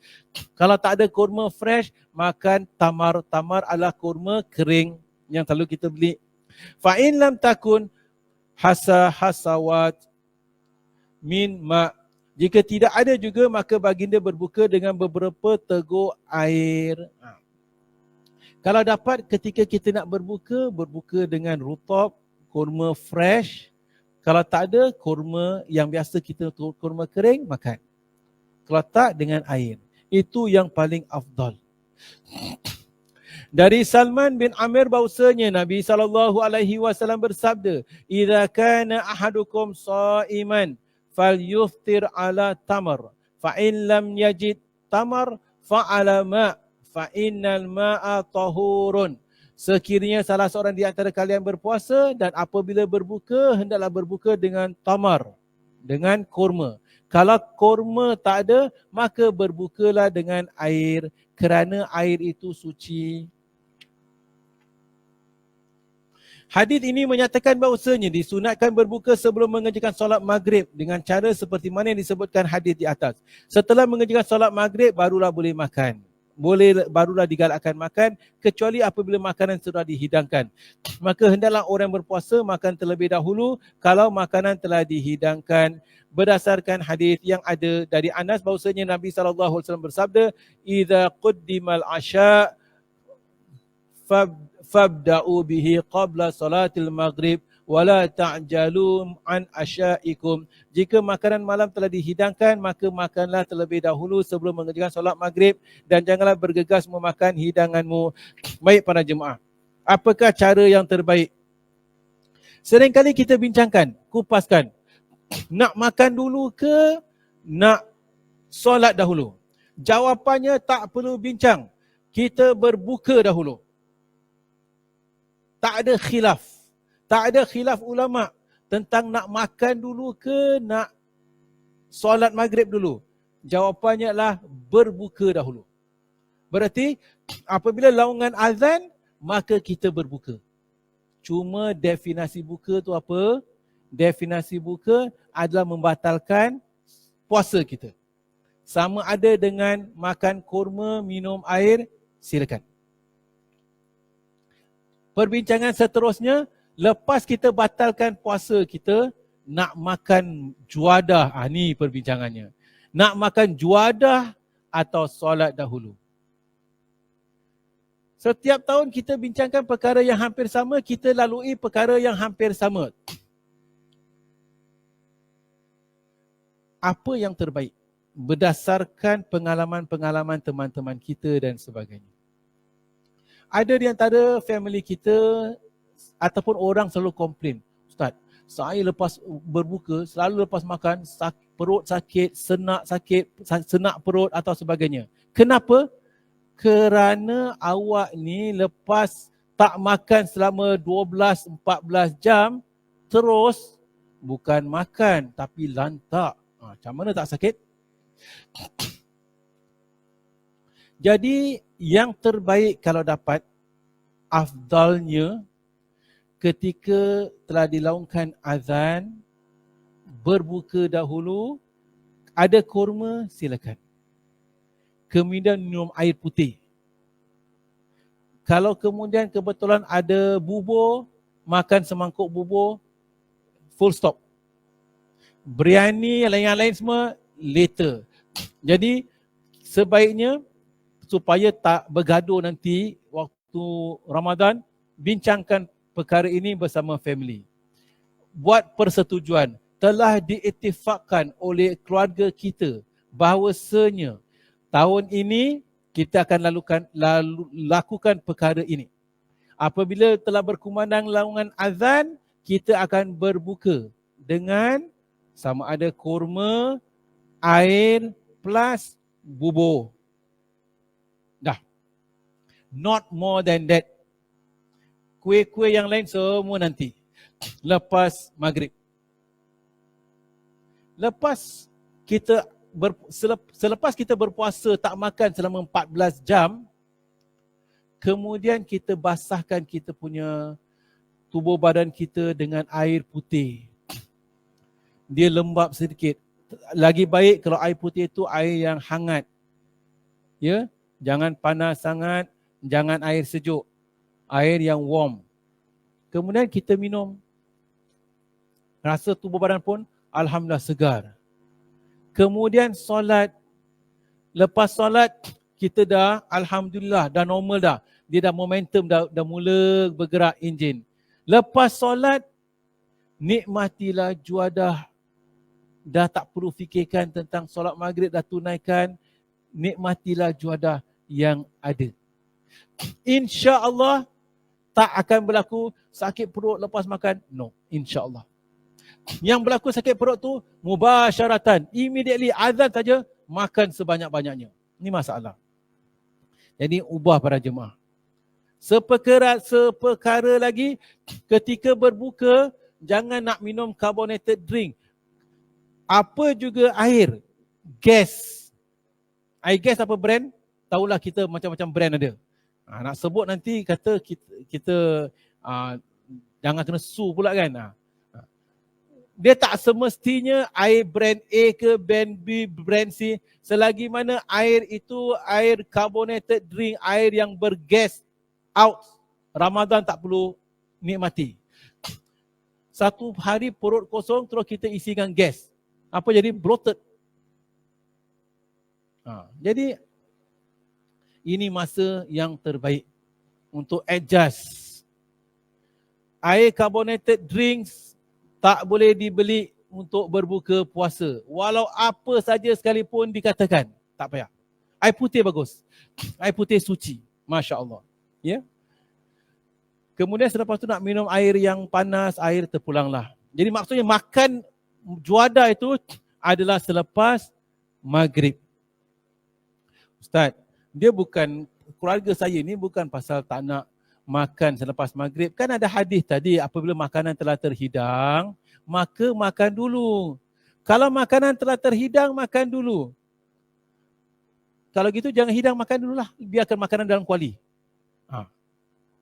Speaker 1: Kalau tak ada kurma fresh, makan tamar. Tamar adalah kurma kering yang selalu kita beli. Fa in lam takun hasawat min ma'. Jika tidak ada juga, maka baginda berbuka dengan beberapa teguk air. Kalau dapat ketika kita nak berbuka dengan rutab, kurma fresh. Kalau tak ada, kurma yang biasa kita, kurma kering, makan. Kalau tak, dengan air. Itu yang paling afdal. Dari Salman bin Amir bahawasanya Nabi SAW bersabda, "Idza kana ahadukum sha'iman falyuftir ala tamar, fa in lam yajid tamar fa ala ma, fa innal ma'a tahurun." Sekiranya salah seorang di antara kalian berpuasa dan apabila berbuka, hendaklah berbuka dengan tamar, dengan kurma. Kalau kurma tak ada, maka berbukalah dengan air, kerana air itu suci. Hadis ini menyatakan bahawasanya disunatkan berbuka sebelum mengerjakan solat maghrib dengan cara seperti mana yang disebutkan hadis di atas. Setelah mengerjakan solat maghrib, barulah boleh makan. Barulah digalakkan makan, kecuali apabila makanan sudah dihidangkan. Maka hendaklah orang berpuasa makan terlebih dahulu kalau makanan telah dihidangkan. Berdasarkan hadis yang ada dari Anas bahawasanya Nabi SAW bersabda, "Idza quddimal asya' fabda'u bihi qabla salatil maghrib wala ta'jalu an asyaikum. Jika makanan malam telah dihidangkan, maka makanlah terlebih dahulu sebelum mengerjakan solat maghrib dan janganlah bergegas memakan hidanganmu. Baik para jemaah, apakah cara yang terbaik? Seringkali kita bincangkan, kupaskan, nak makan dulu ke nak solat dahulu? Jawapannya tak perlu bincang. Kita berbuka dahulu. Tak ada khilaf. Tak ada khilaf ulama tentang nak makan dulu ke nak solat maghrib dulu. Jawapannya adalah berbuka dahulu. Berarti apabila laungan azan, maka kita berbuka. Cuma definisi buka tu apa? Definisi buka adalah membatalkan puasa kita. Sama ada dengan makan kurma, minum air, silakan. Perbincangan seterusnya, lepas kita batalkan puasa kita, nak makan juadah. Ni perbincangannya. Nak makan juadah atau solat dahulu. Setiap tahun kita bincangkan perkara yang hampir sama, kita lalui perkara yang hampir sama. Apa yang terbaik? Berdasarkan pengalaman-pengalaman teman-teman kita dan sebagainya. Ada di antara family kita ataupun orang selalu komplain, Ustaz, saya lepas berbuka, selalu lepas makan, perut sakit, senak perut atau sebagainya. Kenapa? Kerana awak ni lepas tak makan selama 12-14 jam, terus bukan makan tapi lantak. Macam mana tak sakit? Jadi yang terbaik kalau dapat, afdalnya ketika telah dilaungkan azan, berbuka dahulu, ada kurma silakan. Kemudian minum air putih. Kalau kemudian kebetulan ada bubur, makan semangkuk bubur, full stop. Biryani, yang lain semua later. Jadi sebaiknya supaya tak bergaduh nanti waktu Ramadan, bincangkan perkara ini bersama family. Buat persetujuan. Telah diiktifakkan oleh keluarga kita bahawasanya tahun ini kita akan lakukan perkara ini. Apabila telah berkumandang laungan azan, kita akan berbuka dengan sama ada kurma, air plus bubur. Dah. Not more than that. Kuih-kuih yang lain semua nanti. Lepas maghrib. Selepas kita berpuasa tak makan selama 14 jam, kemudian kita basahkan kita punya tubuh badan kita dengan air putih. Dia lembap sedikit. Lagi baik kalau air putih itu air yang hangat. Ya, jangan panas sangat, jangan air sejuk. Air yang warm. Kemudian kita minum. Rasa tubuh badan pun alhamdulillah segar. Kemudian solat. Lepas solat, kita dah alhamdulillah, dah normal dah. Dia dah momentum, dah mula bergerak enjin. Lepas solat, nikmatilah juadah. Dah tak perlu fikirkan tentang solat maghrib, dah tunaikan. Nikmatilah juadah yang ada. InsyaAllah tak akan berlaku sakit perut lepas makan. No, insyaAllah. Yang berlaku sakit perut tu mubasyaratan, immediately azan saja makan sebanyak-banyaknya. Ini masalah. Jadi ubah para jemaah. Seperkara lagi, ketika berbuka jangan nak minum carbonated drink. Apa juga air, gas. Air gas apa brand? Tahulah kita macam-macam brand ada. Nak sebut nanti kata kita jangan kena sue pula kan. Dia tak semestinya air brand A ke brand B, brand C. Selagi mana air itu air carbonated drink, air yang bergas out, Ramadan tak perlu nikmati. Satu hari perut kosong terus kita isikan gas. Apa jadi? Bloated. Jadi ini masa yang terbaik untuk adjust. Air carbonated drinks tak boleh dibeli untuk berbuka puasa. Walau apa saja sekalipun dikatakan, tak payah. Air putih bagus. Air putih suci. Masya Allah. Ya. Kemudian selepas tu nak minum air yang panas, air terpulanglah. Jadi maksudnya makan juada itu adalah selepas maghrib. Ustaz, dia bukan, keluarga saya ni bukan pasal tak nak makan selepas maghrib. Kan ada hadis tadi, apabila makanan telah terhidang, maka makan dulu. Kalau makanan telah terhidang, makan dulu. Kalau gitu jangan hidang, makan dululah. Biarkan makanan dalam kuali.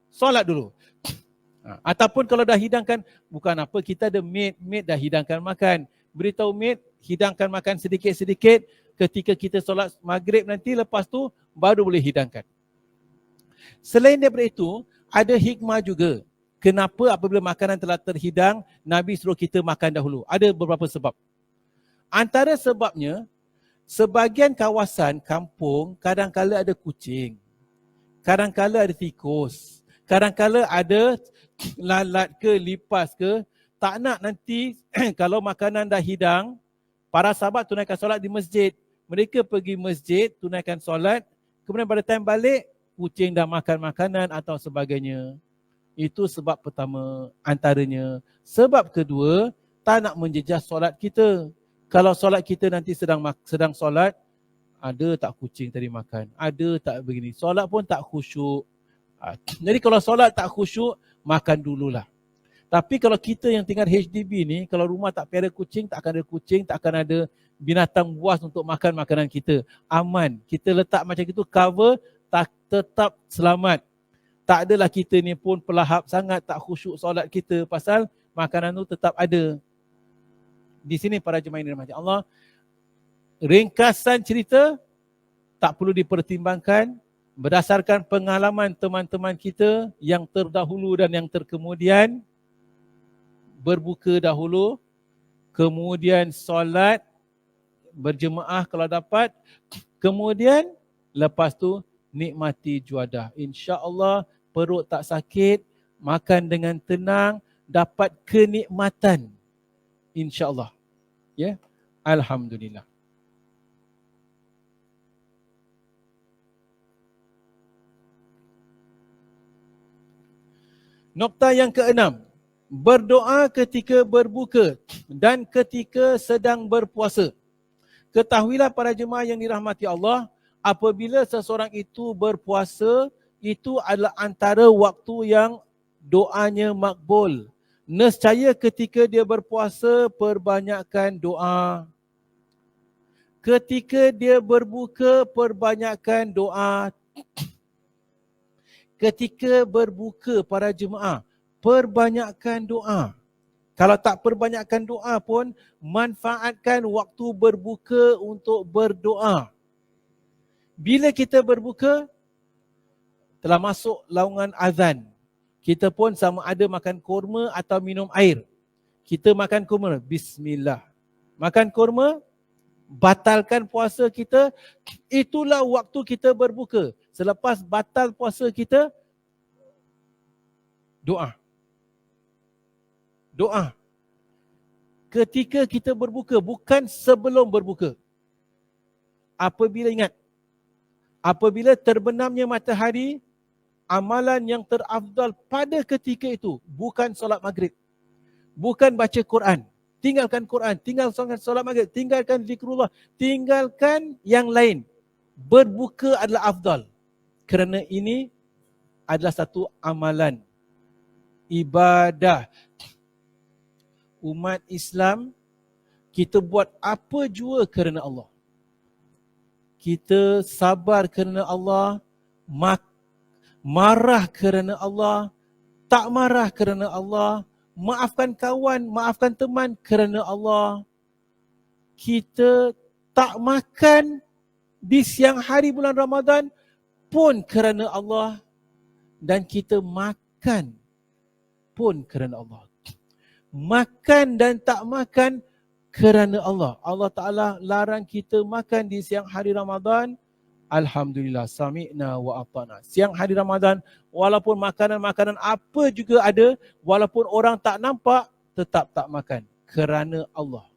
Speaker 1: Solat dulu. Ataupun kalau dah hidangkan, bukan apa, kita ada maid dah hidangkan makan. Beritahu maid, hidangkan makan sedikit-sedikit. Ketika kita solat maghrib nanti, lepas tu baru boleh hidangkan. Selain daripada itu, ada hikmah juga. Kenapa apabila makanan telah terhidang, Nabi suruh kita makan dahulu. Ada beberapa sebab. Antara sebabnya, sebahagian kawasan kampung kadang-kala ada kucing. Kadang-kala ada tikus. Kadang-kala ada lalat ke, lipas ke. Tak nak nanti kalau makanan dah hidang, para sahabat tunaikan solat di masjid. Mereka pergi masjid, tunaikan solat. Kemudian pada time balik, kucing dah makan makanan atau sebagainya. Itu sebab pertama antaranya. Sebab kedua, tak nak menjejas solat kita. Kalau solat kita nanti sedang solat, ada tak kucing tadi makan, ada tak begini. Solat pun tak khusyuk. Jadi kalau solat tak khusyuk, makan dululah. Tapi kalau kita yang tinggal HDB ni, kalau rumah tak piara kucing, tak akan ada kucing, tak akan ada binatang buas untuk makan makanan kita. Aman. Kita letak macam itu, cover, tak, tetap selamat. Tak adalah kita ni pun pelahap sangat, tak khusyuk solat kita pasal makanan tu tetap ada. Di sini para jemaah yang dirahmati Allah, ringkasan cerita tak perlu dipertimbangkan berdasarkan pengalaman teman-teman kita yang terdahulu dan yang terkemudian. Berbuka dahulu, kemudian solat berjemaah kalau dapat, kemudian lepas tu nikmati juadah. InsyaAllah perut tak sakit, makan dengan tenang, dapat kenikmatan. InsyaAllah. Ya, alhamdulillah. Nokta yang keenam, berdoa ketika berbuka dan ketika sedang berpuasa. Ketahuilah para jemaah yang dirahmati Allah, apabila seseorang itu berpuasa, itu adalah antara waktu yang doanya makbul. Nescaya ketika dia berpuasa, perbanyakkan doa. Ketika dia berbuka, perbanyakkan doa. Ketika berbuka para jemaah, perbanyakkan doa. Kalau tak perbanyakkan doa pun, manfaatkan waktu berbuka untuk berdoa. Bila kita berbuka, telah masuk laungan azan. Kita pun sama ada makan kurma atau minum air. Kita makan kurma, bismillah. Makan kurma, batalkan puasa kita, itulah waktu kita berbuka. Selepas batal puasa kita, doa. Doa. Ketika kita berbuka, bukan sebelum berbuka. Apabila ingat, apabila terbenamnya matahari, amalan yang terafdal pada ketika itu bukan solat maghrib, bukan baca Quran. Tinggalkan Quran, tinggalkan solat maghrib, tinggalkan zikrullah, tinggalkan yang lain. Berbuka adalah afdal. Kerana ini adalah satu amalan ibadah. Umat Islam, kita buat apa jua kerana Allah. Kita sabar kerana Allah, marah kerana Allah, tak marah kerana Allah, maafkan kawan, maafkan teman kerana Allah. Kita tak makan di siang hari bulan Ramadan pun kerana Allah, dan kita makan pun kerana Allah. Makan dan tak makan kerana Allah. Allah Ta'ala larang kita makan di siang hari Ramadan Alhamdulillah, sami'na wa ata'na. Siang hari Ramadan, walaupun makanan-makanan apa juga ada, walaupun orang tak nampak, tetap tak makan. Kerana Allah.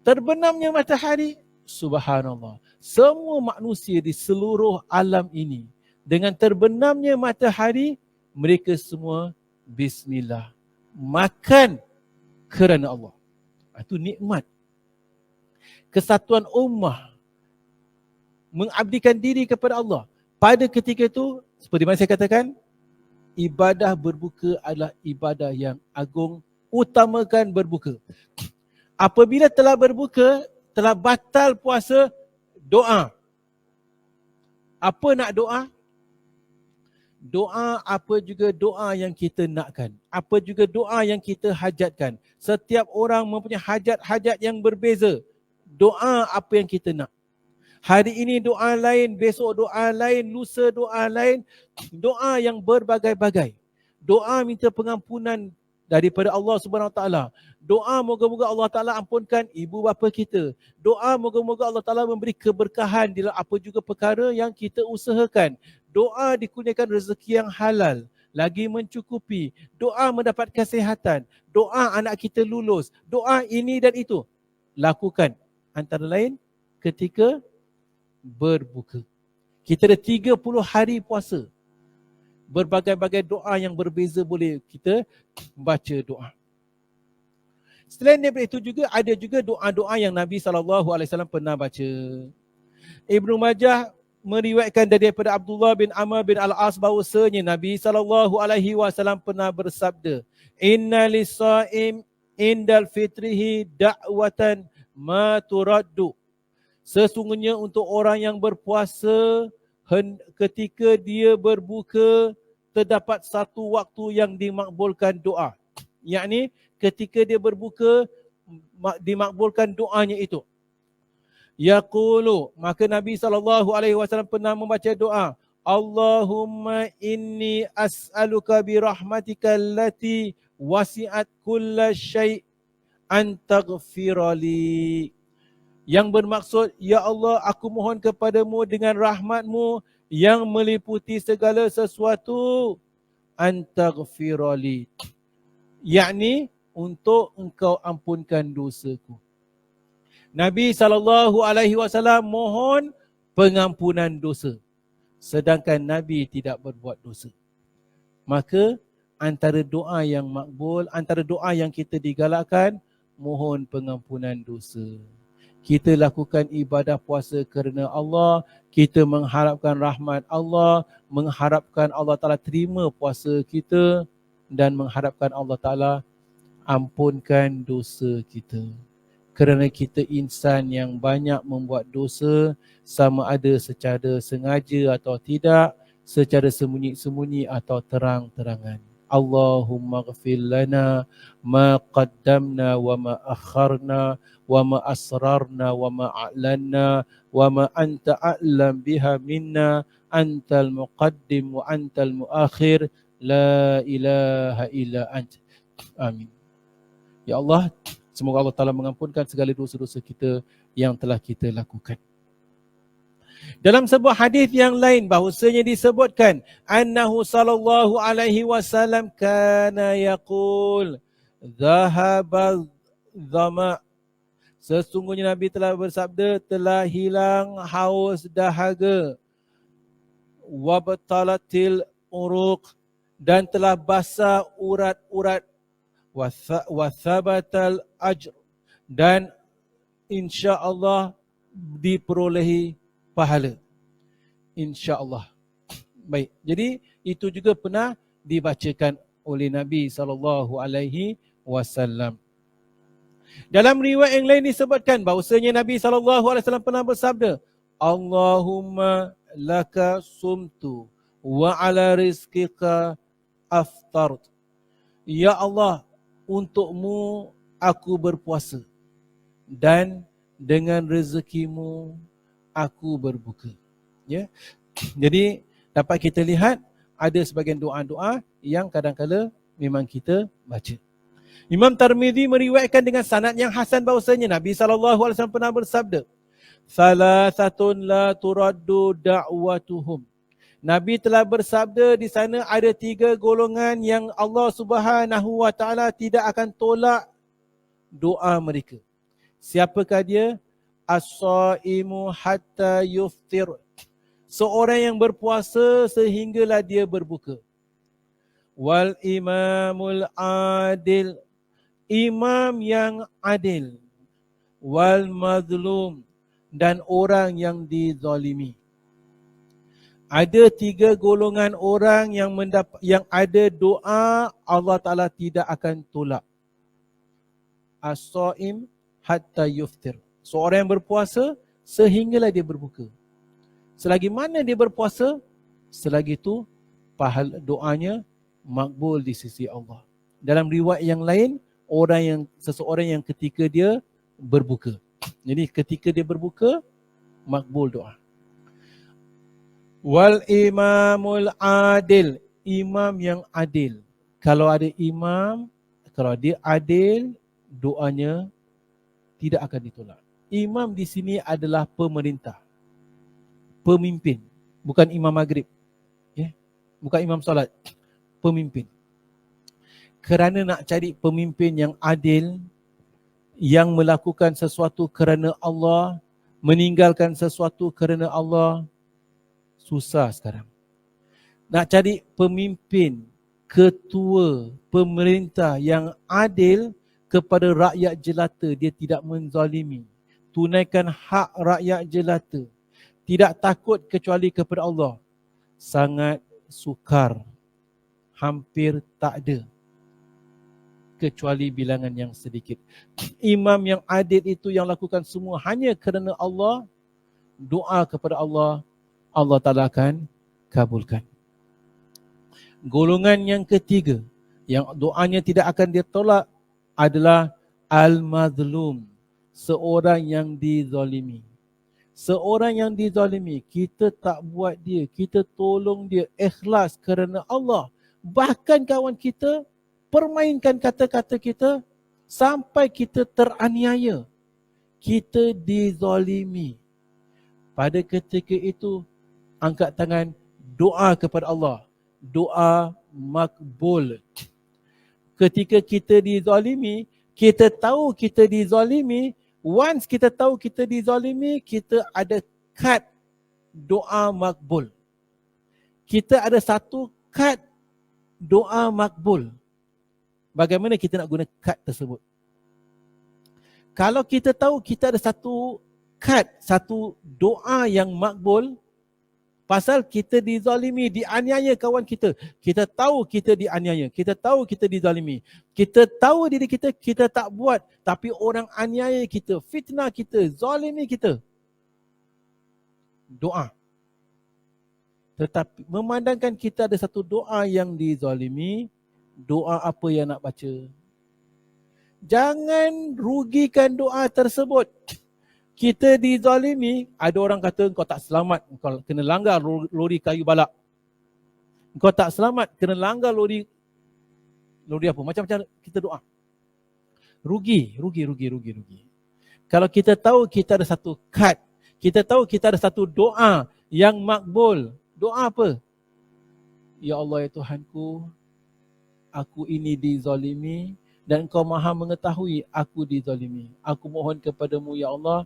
Speaker 1: Terbenamnya matahari, subhanallah. Semua manusia di seluruh alam ini, dengan terbenamnya matahari, mereka semua bismillah. Makan kerana Allah. Itu nikmat. Kesatuan ummah mengabdikan diri kepada Allah. Pada ketika itu, seperti mana saya katakan, ibadah berbuka adalah ibadah yang agung. Utamakan berbuka. Apabila telah berbuka, telah batal puasa, doa. Apa nak doa? Doa apa juga doa yang kita nakkan. Apa juga doa yang kita hajatkan. Setiap orang mempunyai hajat-hajat yang berbeza. Doa apa yang kita nak. Hari ini doa lain, besok doa lain, lusa doa lain. Doa yang berbagai-bagai. Doa minta pengampunan daripada Allah Subhanahu Wa Taala. Doa moga-moga Allah Taala ampunkan ibu bapa kita. Doa moga-moga Allah Taala memberi keberkahan dalam apa juga perkara yang kita usahakan. Doa dikurniakan rezeki yang halal, lagi mencukupi. Doa mendapat kesihatan. Doa anak kita lulus. Doa ini dan itu. Lakukan. Antara lain ketika berbuka. Kita ada 30 hari puasa. Berbagai-bagai doa yang berbeza boleh kita baca doa. Selain daripada itu juga ada juga doa-doa yang Nabi SAW pernah baca. Ibnu Majah meriwayatkan daripada Abdullah bin Amr bin Al-As bahawasanya Nabi SAW pernah bersabda, "Inna lis-shaim indal fitrihi da'watan ma turaddu." Sesungguhnya untuk orang yang berpuasa, ketika dia berbuka, terdapat satu waktu yang dimakbulkan doa. Yakni ketika dia berbuka, dimakbulkan doanya itu. Yaqulu, maka Nabi SAW pernah membaca doa, Allahumma inni as'aluka birahmatika allati wasi'at kulla syai' an taghfirali. Yang bermaksud, ya Allah, aku mohon kepadamu dengan rahmatmu yang meliputi segala sesuatu, antaghfirali. Yakni, untuk engkau ampunkan dosaku. Nabi SAW mohon pengampunan dosa. Sedangkan Nabi tidak berbuat dosa. Maka, antara doa yang makbul, antara doa yang kita digalakkan, mohon pengampunan dosa. Kita lakukan ibadah puasa kerana Allah, kita mengharapkan rahmat Allah, mengharapkan Allah Ta'ala terima puasa kita dan mengharapkan Allah Ta'ala ampunkan dosa kita. Kerana kita insan yang banyak membuat dosa, sama ada secara sengaja atau tidak, secara sembunyi-sembunyi atau terang-terangan. Allahumma ghfir lana ma qaddamna wa ma akharna wa ma asrarna wa ma a'lanna wa ma anta a'lam biha minna antal muqaddim wa antal muakhir la ilaha illa ant. Amin. Ya Allah, semoga Allah Ta'ala mengampunkan segala dosa-dosa kita yang telah kita lakukan. Dalam sebuah hadis yang lain bahawasanya disebutkan annahu sallallahu alaihi wasallam kana yaqul dhahaba dhama. Sesungguhnya Nabi telah bersabda, telah hilang haus dahaga, wabtalatil uruq, dan telah basah urat-urat, wa thabatal ajr, dan insya-Allah diperolehi pahala. InsyaAllah. Baik. Jadi itu juga pernah dibacakan oleh Nabi SAW. Dalam riwayat yang lain disebutkan bahawasanya Nabi SAW pernah bersabda, Allahumma laka sumtu wa ala rizqika aftart. Ya Allah, untukmu aku berpuasa dan dengan rezekimu aku berbuka. Ya. Jadi dapat kita lihat ada sebagian doa-doa yang kadang-kala memang kita baca. Imam Tirmizi meriwayatkan dengan sanad yang hasan bahawasanya Nabi SAW pernah bersabda, Salasatun la turaddu da'watuhum. Nabi telah bersabda di sana ada 3 golongan yang Allah Subhanahu wa taala tidak akan tolak doa mereka. Siapakah dia? As-saimu hatta yuftir. Seorang yang berpuasa sehinggalah dia berbuka. Wal imamul adil. Imam yang adil. Wal mazlum. Dan orang yang dizalimi. Ada 3 golongan orang yang ada doa Allah Ta'ala tidak akan tolak. As-saim hatta yuftir. Seorang yang berpuasa sehinggalah dia berbuka. Selagi mana dia berpuasa, selagi itu pahala doanya makbul di sisi Allah. Dalam riwayat yang lain, seseorang yang ketika dia berbuka. Jadi ketika dia berbuka, makbul doa. Wal imamul adil. Imam yang adil. Kalau ada imam, kalau dia adil, doanya tidak akan ditolak. Imam di sini adalah pemerintah. Pemimpin. Bukan imam maghrib. Bukan imam solat. Pemimpin. Kerana nak cari pemimpin yang adil, yang melakukan sesuatu kerana Allah, meninggalkan sesuatu kerana Allah, susah sekarang. Nak cari pemimpin, ketua, pemerintah yang adil kepada rakyat jelata, dia tidak menzalimi, tunaikan hak rakyat jelata, tidak takut kecuali kepada Allah, sangat sukar, hampir tak ada, kecuali bilangan yang sedikit. Imam yang adil itu yang lakukan semua hanya kerana Allah, doa kepada Allah, Allah Ta'ala akan kabulkan. Golongan yang ketiga, yang doanya tidak akan ditolak adalah al-mazlum. Seorang yang dizalimi. Seorang yang dizalimi, kita tak buat dia, kita tolong dia ikhlas kerana Allah. Bahkan kawan kita permainkan kata-kata kita sampai kita teraniaya. Kita dizalimi. Pada ketika itu, angkat tangan, doa kepada Allah. Doa makbul. Ketika kita dizalimi, kita tahu kita dizalimi. Once kita tahu kita dizalimi, kita ada kad doa makbul. Kita ada satu kad doa makbul. Bagaimana kita nak guna kad tersebut? Kalau kita tahu kita ada satu kad, satu doa yang makbul, pasal kita dizalimi, dianiaya kawan kita. Kita tahu kita dianiaya, kita tahu kita dizalimi. Kita tahu diri kita, kita tak buat. Tapi orang aniaya kita, fitnah kita, zalimi kita. Doa. Tetapi memandangkan kita ada satu doa yang dizalimi, doa apa yang nak baca? Jangan rugikan doa tersebut. Kita dizalimi, ada orang kata kau tak selamat, kau kena langgar lori kayu balak. Kau tak selamat, kena langgar lori apa? Macam-macam kita doa. Rugi. Kalau kita tahu kita ada satu kad, kita tahu kita ada satu doa yang makbul. Doa apa? Ya Allah ya Tuhanku, aku ini dizalimi dan Engkau Maha mengetahui aku dizalimi. Aku mohon kepadamu ya Allah,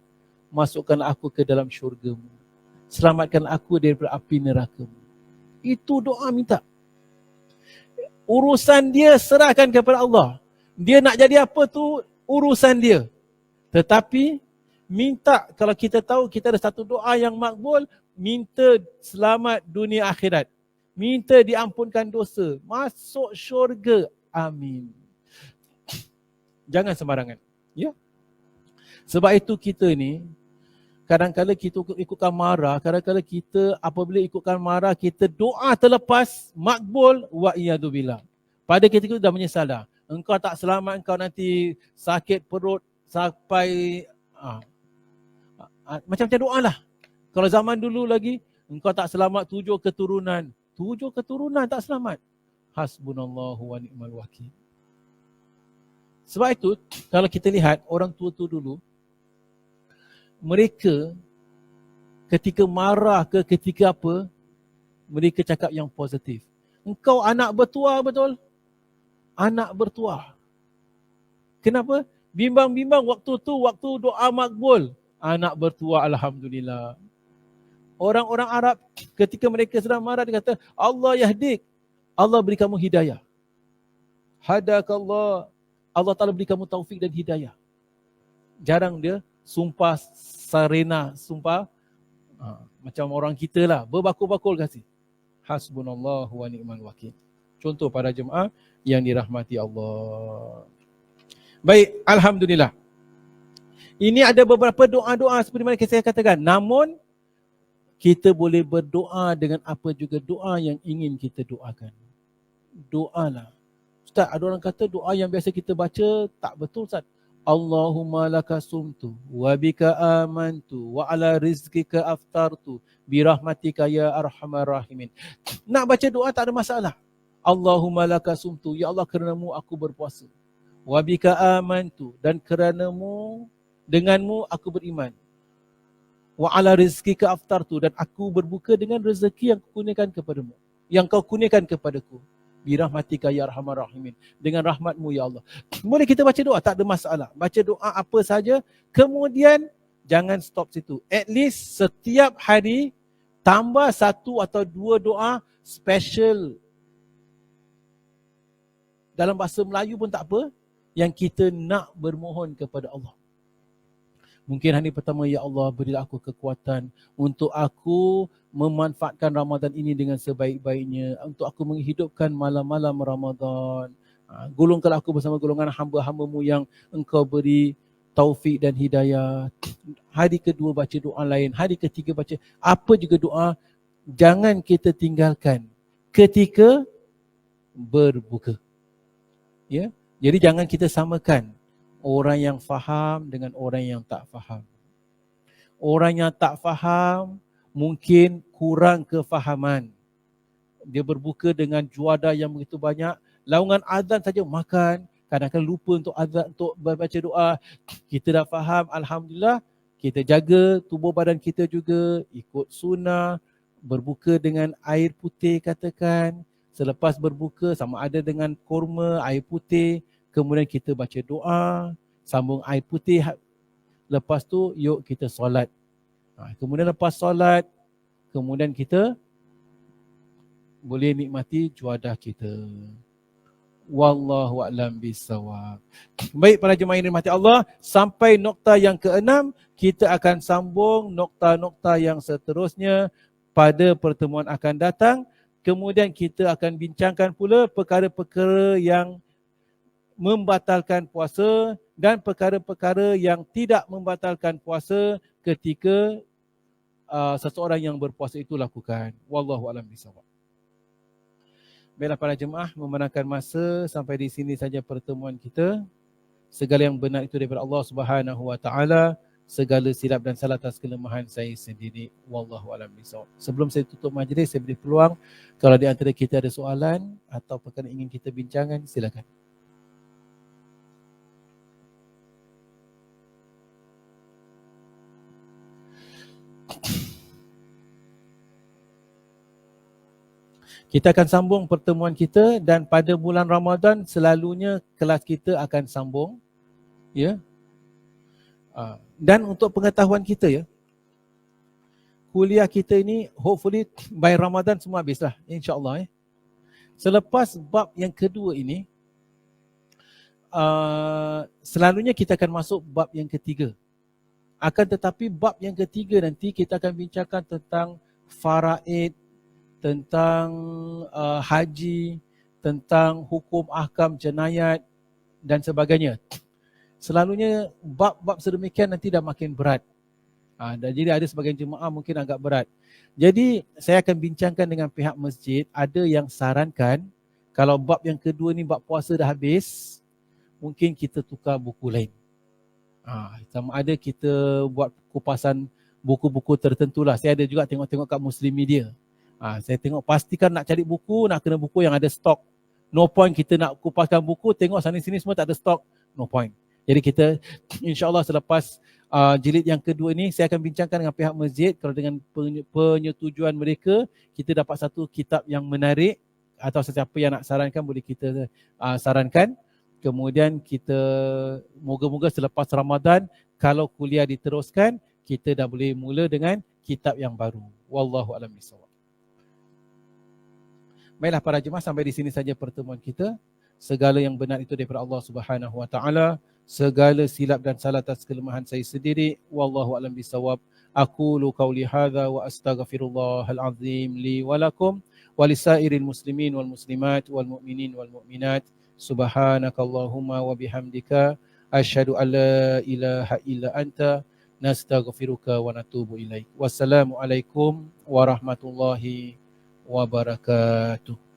Speaker 1: masukkan aku ke dalam syurga-Mu. Selamatkan aku daripada api neraka-Mu. Itu doa minta. Urusan dia serahkan kepada Allah. Dia nak jadi apa tu urusan dia. Tetapi minta, kalau kita tahu kita ada satu doa yang makbul, minta selamat dunia akhirat. Minta diampunkan dosa. Masuk syurga. Amin. Jangan sembarangan. Ya. Sebab itu kita ni, kadang-kadang kita ikutkan marah, kadang-kadang kita apabila ikutkan marah, kita doa terlepas, makbul, wa iyadzubillah. Pada ketika itu dah menyesal dah. Engkau tak selamat, engkau nanti sakit perut sampai macam-macam doa lah. Kalau zaman dulu lagi, engkau tak selamat 7 keturunan. 7 keturunan tak selamat. Hasbunallahu wa ni'mal wakil. Sebab itu, kalau kita lihat orang tua tu dulu, mereka ketika marah ke, ketika apa, mereka cakap yang positif. Engkau anak bertuah betul? Anak bertuah. Kenapa? Bimbang-bimbang waktu tu, waktu doa makbul. Anak bertuah, alhamdulillah. Orang-orang Arab ketika mereka sedang marah, dia kata, Allah yahdik. Allah beri kamu hidayah. Hadakallah. Allah Ta'ala beri kamu taufik dan hidayah. Jarang dia sumpah sarena, sumpah macam orang kita lah, berbakul-bakul kasih. Hasbunallah wa ni'mal wakil. Contoh para jemaah yang dirahmati Allah. Baik, alhamdulillah. Ini ada beberapa doa-doa seperti mana saya katakan. Namun kita boleh berdoa dengan apa juga doa yang ingin kita doakan. Doalah. Ustaz, ada orang kata doa yang biasa kita baca tak betul, Ustaz. Allahumma laka sumtu wa bika amantu wa ala rizqika aftartu birahmatika ya arhamar rahimin. Nak baca doa tak ada masalah. Allahumma laka sumtu, ya Allah kerana-Mu aku berpuasa. Wa bika amantu, dan kerana-Mu, denganmu aku beriman. Wa ala rizqika aftartu, dan aku berbuka dengan rezeki yang kau kurniakan kepadamu, yang kau kurniakan kepadaku. Birahmatika ya arhamar rahimin, dengan rahmatmu ya Allah. Boleh kita baca doa, tak ada masalah. Baca doa apa saja, kemudian jangan stop situ. At least setiap hari tambah 1 atau 2 doa special. Dalam bahasa Melayu pun tak apa, yang kita nak bermohon kepada Allah. Mungkin hari pertama, ya Allah berilah aku kekuatan untuk aku memanfaatkan Ramadan ini dengan sebaik-baiknya, untuk aku menghidupkan malam-malam Ramadan. Golongkanlah aku bersama golongan hamba-hamba-Mu yang Engkau beri taufik dan hidayah. Hari kedua baca doa lain, hari ketiga baca apa juga doa. Jangan kita tinggalkan ketika berbuka. Ya, jadi jangan kita samakan orang yang faham dengan orang yang tak faham. Orang yang tak faham mungkin kurang kefahaman. Dia berbuka dengan juada yang begitu banyak. Laungan azan saja makan. Kadang-kadang lupa untuk azan, untuk baca doa. Kita dah faham, alhamdulillah. Kita jaga tubuh badan kita juga. Ikut sunnah. Berbuka dengan air putih katakan. Selepas berbuka sama ada dengan kurma, air putih. Kemudian kita baca doa, sambung air putih. Lepas tu, yuk kita solat. Kemudian lepas solat, kemudian kita boleh nikmati juadah kita. Wallahu a'lam bissawab. Baik para jemaah yang dirahmati Allah, sampai nokta yang ke-6, kita akan sambung nokta-nokta yang seterusnya pada pertemuan akan datang. Kemudian kita akan bincangkan pula perkara-perkara yang membatalkan puasa dan perkara-perkara yang tidak membatalkan puasa ketika seseorang yang berpuasa itu lakukan. Wallahu a'lam bishawab. Baiklah para jemaah, memandangkan masa, sampai di sini saja pertemuan kita. Segala yang benar itu daripada Allah Subhanahu wa taala. Segala silap dan salah atas kelemahan saya sendiri. Wallahu a'lam bishawab. Sebelum saya tutup majlis, saya beri peluang kalau di antara kita ada soalan atau perkara ingin kita bincangkan, silakan. Kita akan sambung pertemuan kita, dan pada bulan Ramadan selalunya kelas kita akan sambung, ya. Dan untuk pengetahuan kita, ya, kuliah kita ini hopefully by Ramadan semua habislah, insya-Allah, ya. Selepas bab yang kedua ini, selalunya kita akan masuk bab yang ketiga. Akan tetapi bab yang ketiga nanti kita akan bincangkan tentang faraid, tentang haji, tentang hukum ahkam jenayat dan sebagainya. Selalunya bab-bab sedemikian nanti dah makin berat. Dan jadi ada sebagian jemaah mungkin agak berat. Jadi saya akan bincangkan dengan pihak masjid, ada yang sarankan kalau bab yang kedua ni bab puasa dah habis, mungkin kita tukar buku lain. Sama ada kita buat kupasan buku-buku tertentu lah. Saya ada juga tengok-tengok kat Muslim Media. Saya tengok, pastikan nak cari buku, nak kena buku yang ada stok. No point kita nak kupaskan buku, tengok sana sini semua tak ada stok. No point. Jadi kita insya-Allah selepas jilid yang kedua ni saya akan bincangkan dengan pihak masjid, kalau dengan penyetujuan mereka kita dapat satu kitab yang menarik atau sesiapa yang nak sarankan boleh kita sarankan. Kemudian kita moga-moga selepas Ramadan kalau kuliah diteruskan kita dah boleh mula dengan kitab yang baru. Wallahu a'lam bishawab. Baiklah para jemaah, sampai di sini saja pertemuan kita. Segala yang benar itu daripada Allah Subhanahu wa taala. Segala silap dan salah atas kelemahan saya sendiri. Wallahu a'lam bishawab. Aqulu qauli hadza wa astaghfirullahal azim li wa lakum wa lisairil muslimin wal muslimat wal mu'minin wal mu'minat. Subhanakallahumma wa bihamdika asyhadu an la ilaha illa anta nastaghfiruka wa natubu ilaik. Wassalamualaikum warahmatullahi wabarakatuh.